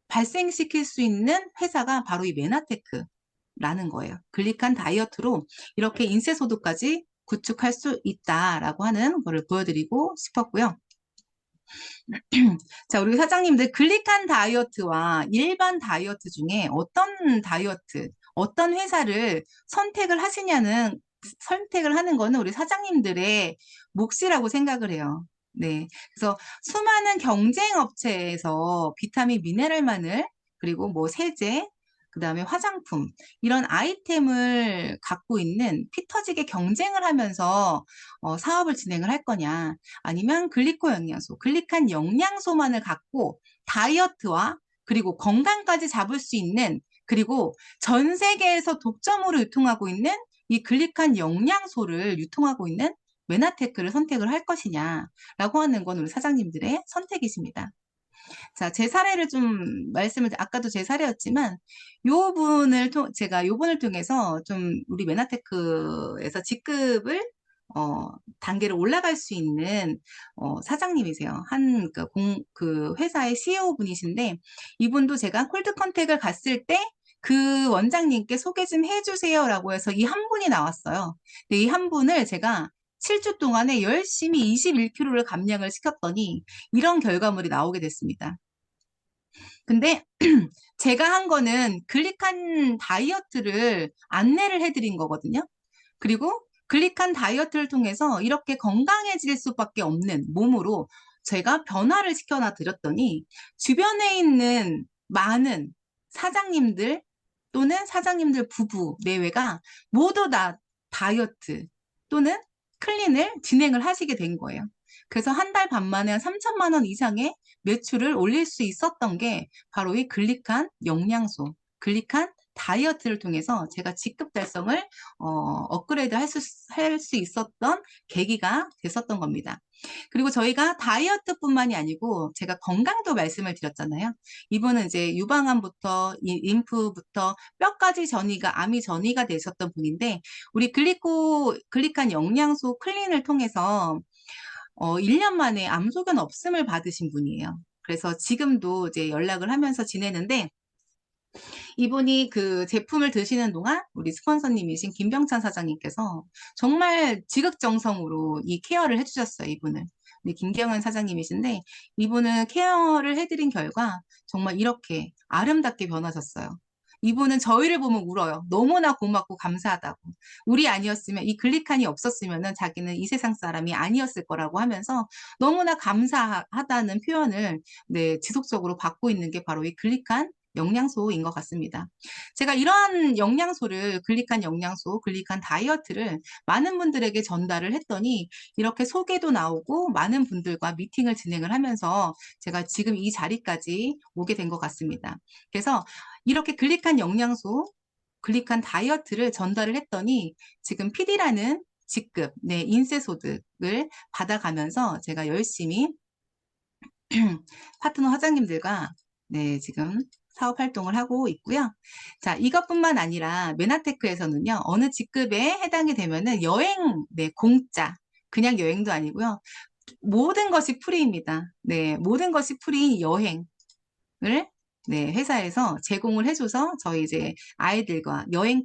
발생시킬 수 있는 회사가 바로 이 메나테크라는 거예요. 글리칸 다이어트로 이렇게 인쇄소득까지 구축할 수 있다라고 하는 거를 보여드리고 싶었고요. 자, 우리 사장님들 글리칸 다이어트와 일반 다이어트 중에 어떤 다이어트, 어떤 회사를 선택을 하는 거는 우리 사장님들의 몫이라고 생각을 해요. 네. 그래서 수많은 경쟁 업체에서 비타민 미네랄만을 그리고 뭐 세제, 그다음에 화장품 이런 아이템을 갖고 있는 피 터지게 경쟁을 하면서 사업을 진행을 할 거냐 아니면 글리코 영양소, 글리칸 영양소만을 갖고 다이어트와 그리고 건강까지 잡을 수 있는 그리고 전 세계에서 독점으로 유통하고 있는 이 글리칸 영양소를 유통하고 있는 메나테크를 선택을 할 것이냐라고 하는 건 우리 사장님들의 선택이십니다. 자, 제 사례를 좀 아까도 제 사례였지만, 제가 요분을 통해서 좀 우리 메나테크에서 직급을, 단계를 올라갈 수 있는, 사장님이세요. 그 회사의 CEO 분이신데, 이분도 제가 콜드 컨택을 갔을 때, 그 원장님께 소개 좀 해주세요라고 해서 이 한 분이 나왔어요. 근데 이 한 분을 제가 7주 동안에 열심히 21kg를 감량을 시켰더니 이런 결과물이 나오게 됐습니다. 근데 제가 한 거는 글리칸 다이어트를 안내를 해드린 거거든요. 그리고 글리칸 다이어트를 통해서 이렇게 건강해질 수밖에 없는 몸으로 제가 변화를 시켜놔 드렸더니 주변에 있는 많은 사장님들 또는 사장님들 부부 내외가 모두 다 다이어트 또는 클린을 진행을 하시게 된 거예요. 그래서 한 달 반 만에 한 3천만 원 이상의 매출을 올릴 수 있었던 게 바로 이 글리칸 영양소, 글리칸 다이어트를 통해서 제가 직급 달성을 업그레이드 할 수 있었던 계기가 됐었던 겁니다. 그리고 저희가 다이어트뿐만이 아니고 제가 건강도 말씀을 드렸잖아요. 이분은 이제 유방암부터 림프부터 뼈까지 암이 전이가 되셨던 분인데 우리 글리칸 영양소 클린을 통해서 1년 만에 암 소견 없음을 받으신 분이에요. 그래서 지금도 이제 연락을 하면서 지내는데 이분이 그 제품을 드시는 동안 우리 스폰서님이신 김병찬 사장님께서 정말 지극정성으로 이 케어를 해주셨어요, 이분을. 네, 김경은 사장님이신데 이분은 케어를 해드린 결과 정말 이렇게 아름답게 변하셨어요. 이분은 저희를 보면 울어요. 너무나 고맙고 감사하다고. 우리 아니었으면 이 글리칸이 없었으면 자기는 이 세상 사람이 아니었을 거라고 하면서 너무나 감사하다는 표현을 네, 지속적으로 받고 있는 게 바로 이 글리칸 영양소인 것 같습니다. 제가 이러한 영양소를 글리칸 영양소, 글리칸 다이어트를 많은 분들에게 전달을 했더니 이렇게 소개도 나오고 많은 분들과 미팅을 진행을 하면서 제가 지금 이 자리까지 오게 된 것 같습니다. 그래서 이렇게 글리칸 영양소, 글리칸 다이어트를 전달을 했더니 지금 PD라는 직급, 네, 인쇄소득을 받아가면서 제가 열심히 파트너 화장님들과 네, 지금 사업 활동을 하고 있고요. 자, 이것뿐만 아니라 메나테크에서는요, 어느 직급에 해당이 되면은 네, 공짜. 그냥 여행도 아니고요. 모든 것이 프리입니다. 네, 모든 것이 프리인 여행을 네, 회사에서 제공을 해줘서 저희 이제 아이들과 여행의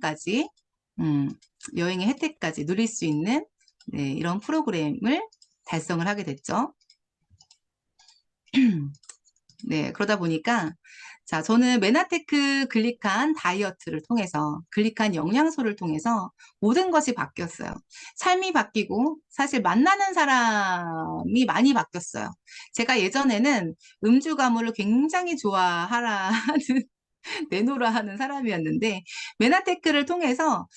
혜택까지 누릴 수 있는 네, 이런 프로그램을 달성을 하게 됐죠. 네, 그러다 보니까 자, 저는 메나테크 글리칸 다이어트를 통해서 글리칸 영양소를 통해서 모든 것이 바뀌었어요. 삶이 바뀌고 사실 만나는 사람이 많이 바뀌었어요. 제가 예전에는 음주 가무를 굉장히 좋아하라 하는 내노라 하는 사람이었는데 메나테크를 통해서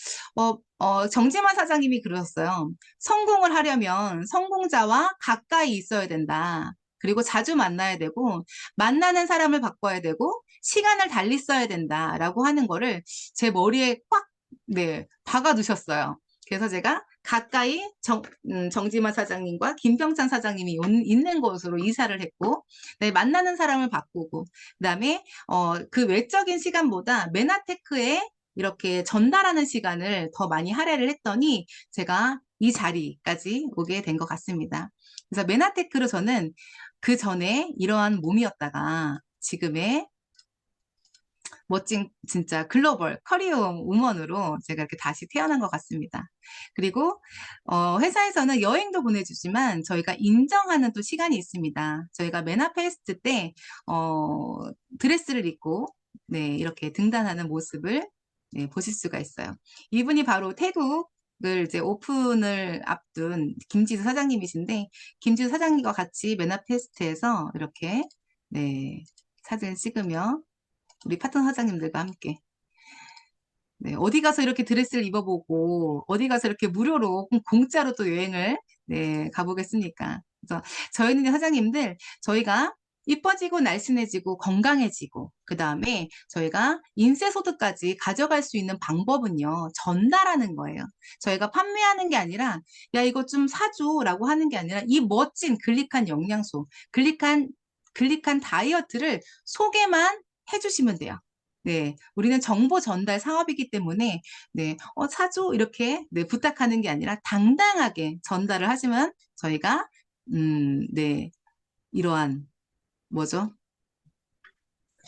정지만 사장님이 그러셨어요. 성공을 하려면 성공자와 가까이 있어야 된다. 그리고 자주 만나야 되고 만나는 사람을 바꿔야 되고 시간을 달리 써야 된다라고 하는 거를 제 머리에 꽉 네, 박아 두셨어요. 그래서 제가 가까이 정지마 사장님과 김병찬 사장님이 있는 곳으로 이사를 했고, 네, 만나는 사람을 바꾸고, 그다음에 그 외적인 시간보다 메나테크에 이렇게 전달하는 시간을 더 많이 할애를 했더니 제가 이 자리까지 오게 된 것 같습니다. 그래서 메나테크로 저는 그 전에 이러한 몸이었다가 지금의 멋진 진짜 글로벌 커리어 우먼으로 제가 이렇게 다시 태어난 것 같습니다. 그리고 회사에서는 여행도 보내주지만 저희가 인정하는 또 시간이 있습니다. 저희가 메나페스트 때 드레스를 입고 네, 이렇게 등단하는 모습을 네, 보실 수가 있어요. 이분이 바로 태국을 이제 오픈을 앞둔 김지수 사장님이신데 김지수 사장님과 같이 메나페스트에서 이렇게 네, 사진 찍으며 우리 파트너 사장님들과 함께 네, 어디 가서 이렇게 드레스를 입어보고 어디 가서 이렇게 무료로 공짜로 또 여행을 네, 가보겠습니까? 그래서 저희는 사장님들 저희가 이뻐지고 날씬해지고 건강해지고 그 다음에 저희가 인쇄소득까지 가져갈 수 있는 방법은요 전달하는 거예요. 저희가 판매하는 게 아니라 야 이거 좀 사줘라고 하는 게 아니라 이 멋진 글리칸 영양소 글리칸 다이어트를 소개만 해주시면 돼요. 네, 우리는 정보 전달 사업이기 때문에 네, 사줘 이렇게 네, 부탁하는 게 아니라 당당하게 전달을 하시면 저희가 네, 이러한 뭐죠?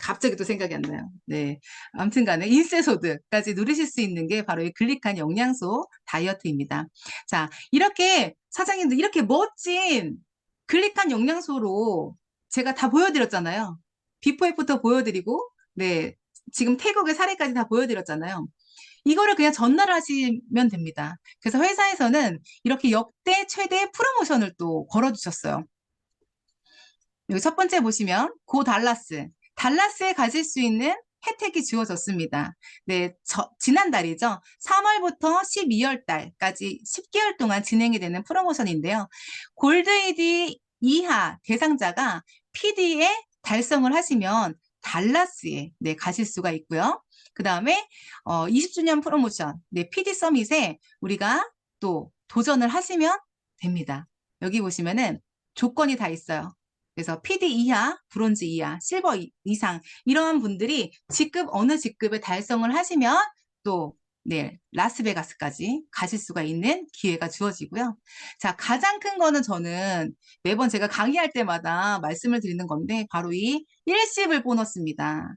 갑자기 또 생각이 안 나요. 네. 아무튼 간에 인쇄소득까지 누리실 수 있는 게 바로 이 글리칸 영양소 다이어트입니다. 자, 이렇게 사장님들 이렇게 멋진 글리칸 영양소로 제가 다 보여드렸잖아요. 비포 애프터 보여드리고, 네. 지금 태국의 사례까지 다 보여드렸잖아요. 이거를 그냥 전달을 하시면 됩니다. 그래서 회사에서는 이렇게 역대 최대 프로모션을 또 걸어주셨어요. 여기 첫 번째 보시면 고 달라스. 달라스에 가질 수 있는 혜택이 주어졌습니다. 네, 지난달이죠. 3월부터 12월 달까지 10개월 동안 진행이 되는 프로모션인데요. 골드 ED 이하 대상자가 PD에 달성을 하시면 달라스에 네, 가실 수가 있고요. 그 다음에 20주년 프로모션 네, PD 서밋에 우리가 또 도전을 하시면 됩니다. 여기 보시면은 조건이 다 있어요. 그래서 PD 이하, 브론즈 이하, 실버 이상 이러한 분들이 어느 직급을 달성을 하시면 또 네, 라스베가스까지 가실 수가 있는 기회가 주어지고요. 자, 가장 큰 거는 저는 매번 제가 강의할 때마다 말씀을 드리는 건데 바로 이 일시불 보너스입니다.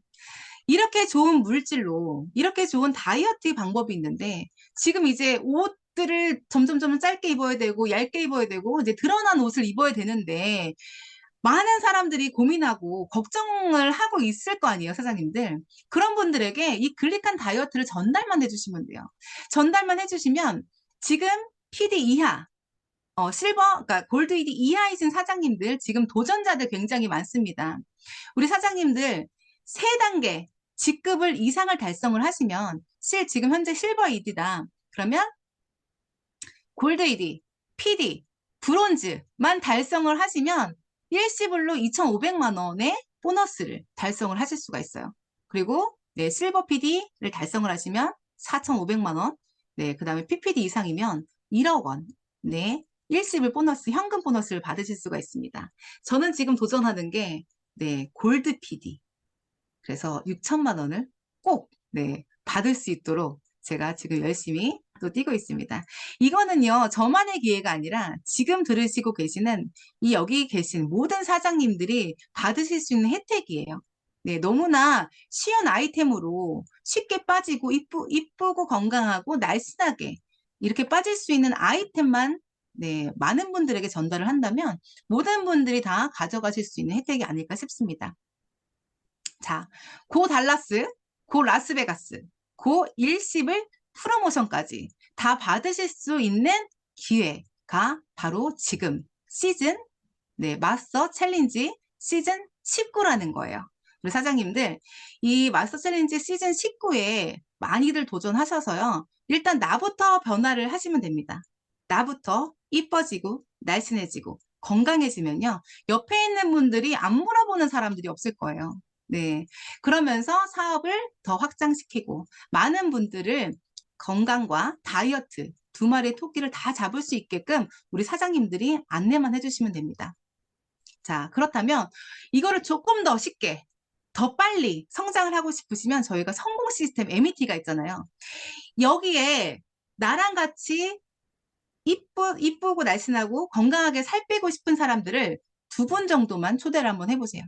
이렇게 좋은 물질로 이렇게 좋은 다이어트 방법이 있는데 지금 이제 옷들을 점점 짧게 입어야 되고 얇게 입어야 되고 이제 드러난 옷을 입어야 되는데 많은 사람들이 고민하고 걱정을 하고 있을 거 아니에요, 사장님들. 그런 분들에게 이 글리칸 다이어트를 전달만 해주시면 돼요. 전달만 해주시면 지금 PD 이하, 실버, 그러니까 골드 ED 이하이신 사장님들, 지금 도전자들 굉장히 많습니다. 우리 사장님들 세 단계 직급을 이상을 달성을 하시면 지금 현재 실버 ED다. 그러면 골드 ED, PD, 브론즈만 달성을 하시면 일시불로 2,500만 원의 보너스를 달성을 하실 수가 있어요. 그리고 네, 실버 PD를 달성을 하시면 4,500만 원, 네, 그 다음에 PPD 이상이면 1억 원, 네, 일시불 보너스, 현금 보너스를 받으실 수가 있습니다. 저는 지금 도전하는 게 네, 골드 PD. 그래서 6천만 원을 꼭 네, 받을 수 있도록 제가 지금 열심히 또 뛰고 있습니다. 이거는요, 저만의 기회가 아니라 지금 들으시고 계시는 여기 계신 모든 사장님들이 받으실 수 있는 혜택이에요. 네, 너무나 쉬운 아이템으로 쉽게 빠지고 이쁘고 건강하고 날씬하게 이렇게 빠질 수 있는 아이템만 네, 많은 분들에게 전달을 한다면 모든 분들이 다 가져가실 수 있는 혜택이 아닐까 싶습니다. 자, 고 달라스, 고 라스베가스, 고 일시불 프로모션까지 다 받으실 수 있는 기회가 바로 지금 시즌 네, 마스터 챌린지 시즌 19라는 거예요. 우리 사장님들 이 마스터 챌린지 시즌 19에 많이들 도전하셔서요. 일단 나부터 변화를 하시면 됩니다. 나부터 이뻐지고 날씬해지고 건강해지면요. 옆에 있는 분들이 안 물어보는 사람들이 없을 거예요. 네. 그러면서 사업을 더 확장시키고 많은 분들을 건강과 다이어트 2마리의 토끼를 다 잡을 수 있게끔 우리 사장님들이 안내만 해주시면 됩니다. 자, 그렇다면 이거를 조금 더 쉽게, 더 빨리 성장을 하고 싶으시면 저희가 성공 시스템 MET가 있잖아요. 여기에 나랑 같이 이쁘고 날씬하고 건강하게 살 빼고 싶은 사람들을 2분 정도만 초대를 한번 해보세요.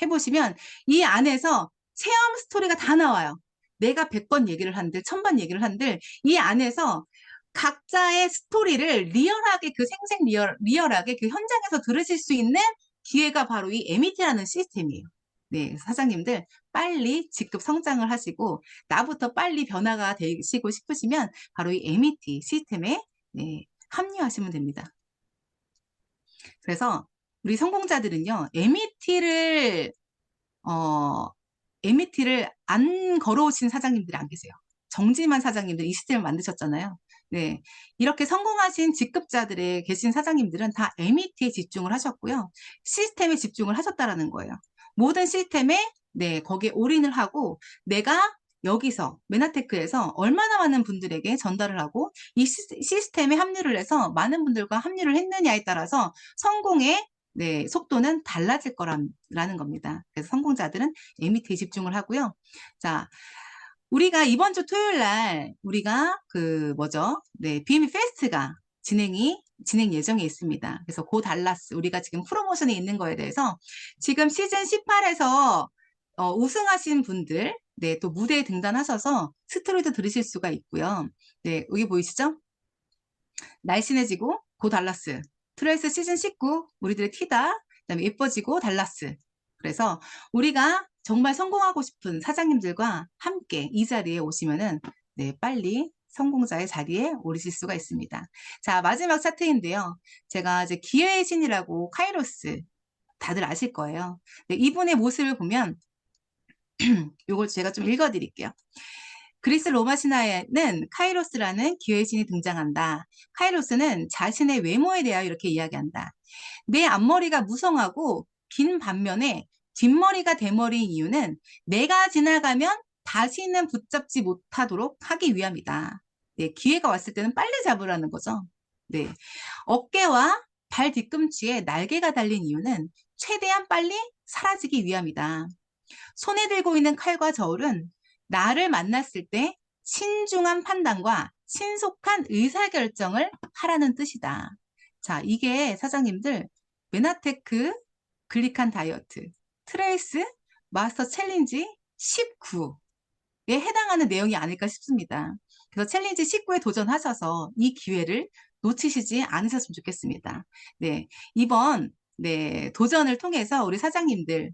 해보시면 이 안에서 체험 스토리가 다 나와요. 내가 100번 얘기를 한들 1000번 얘기를 한들 이 안에서 각자의 스토리를 리얼하게 리얼하게 그 현장에서 들으실 수 있는 기회가 바로 이 MET라는 시스템이에요. 네, 사장님들 빨리 직급 성장을 하시고 나부터 빨리 변화가 되시고 싶으시면 바로 이 MET 시스템에 네, 합류하시면 됩니다. 그래서 우리 성공자들은요, MET를 안 걸어오신 사장님들이 안 계세요. 정지만 사장님들 이 시스템을 만드셨잖아요. 네. 이렇게 성공하신 직급자들에 계신 사장님들은 다 MET에 집중을 하셨고요. 시스템에 집중을 하셨다라는 거예요. 모든 시스템에 네, 거기에 올인을 하고 내가 여기서 메나테크에서 얼마나 많은 분들에게 전달을 하고 이 시스템에 합류를 해서 많은 분들과 합류를 했느냐에 따라서 성공의 네, 속도는 달라질 거라는 겁니다. 그래서 성공자들은 MET에 집중을 하고요. 자, 우리가 이번 주 토요일 날 우리가 네, BME 페스트가 진행 예정에 있습니다. 그래서 고 달라스 우리가 지금 프로모션에 있는 거에 대해서 지금 시즌 18에서 우승하신 분들 네, 또 무대에 등단하셔서 스토리도 들으실 수가 있고요. 네, 여기 보이시죠? 날씬해지고 고 달라스 트레이스 시즌 19 우리들의 티다 그다음에 예뻐지고 달라스 그래서 우리가 정말 성공하고 싶은 사장님들과 함께 이 자리에 오시면은 네, 빨리 성공자의 자리에 오르실 수가 있습니다. 자, 마지막 차트인데요. 제가 이제 기회의 신이라고 카이로스 다들 아실 거예요. 네, 이분의 모습을 보면 이걸 제가 좀 읽어드릴게요. 그리스 로마 신화에는 카이로스라는 기회의 신이 등장한다. 카이로스는 자신의 외모에 대하여 이렇게 이야기한다. 내 앞머리가 무성하고 긴 반면에 뒷머리가 대머리인 이유는 내가 지나가면 다시는 붙잡지 못하도록 하기 위함이다. 네, 기회가 왔을 때는 빨리 잡으라는 거죠. 네, 어깨와 발 뒤꿈치에 날개가 달린 이유는 최대한 빨리 사라지기 위함이다. 손에 들고 있는 칼과 저울은 나를 만났을 때 신중한 판단과 신속한 의사결정을 하라는 뜻이다. 자, 이게 사장님들 메나테크 글리칸 다이어트 트레이스 마스터 챌린지 19에 해당하는 내용이 아닐까 싶습니다. 그래서 챌린지 19에 도전하셔서 이 기회를 놓치시지 않으셨으면 좋겠습니다. 네, 이번 네, 도전을 통해서 우리 사장님들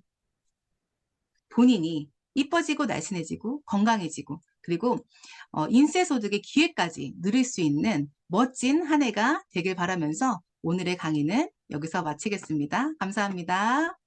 본인이 이뻐지고 날씬해지고 건강해지고 그리고 인쇄소득의 기회까지 누릴 수 있는 멋진 한 해가 되길 바라면서 오늘의 강의는 여기서 마치겠습니다. 감사합니다.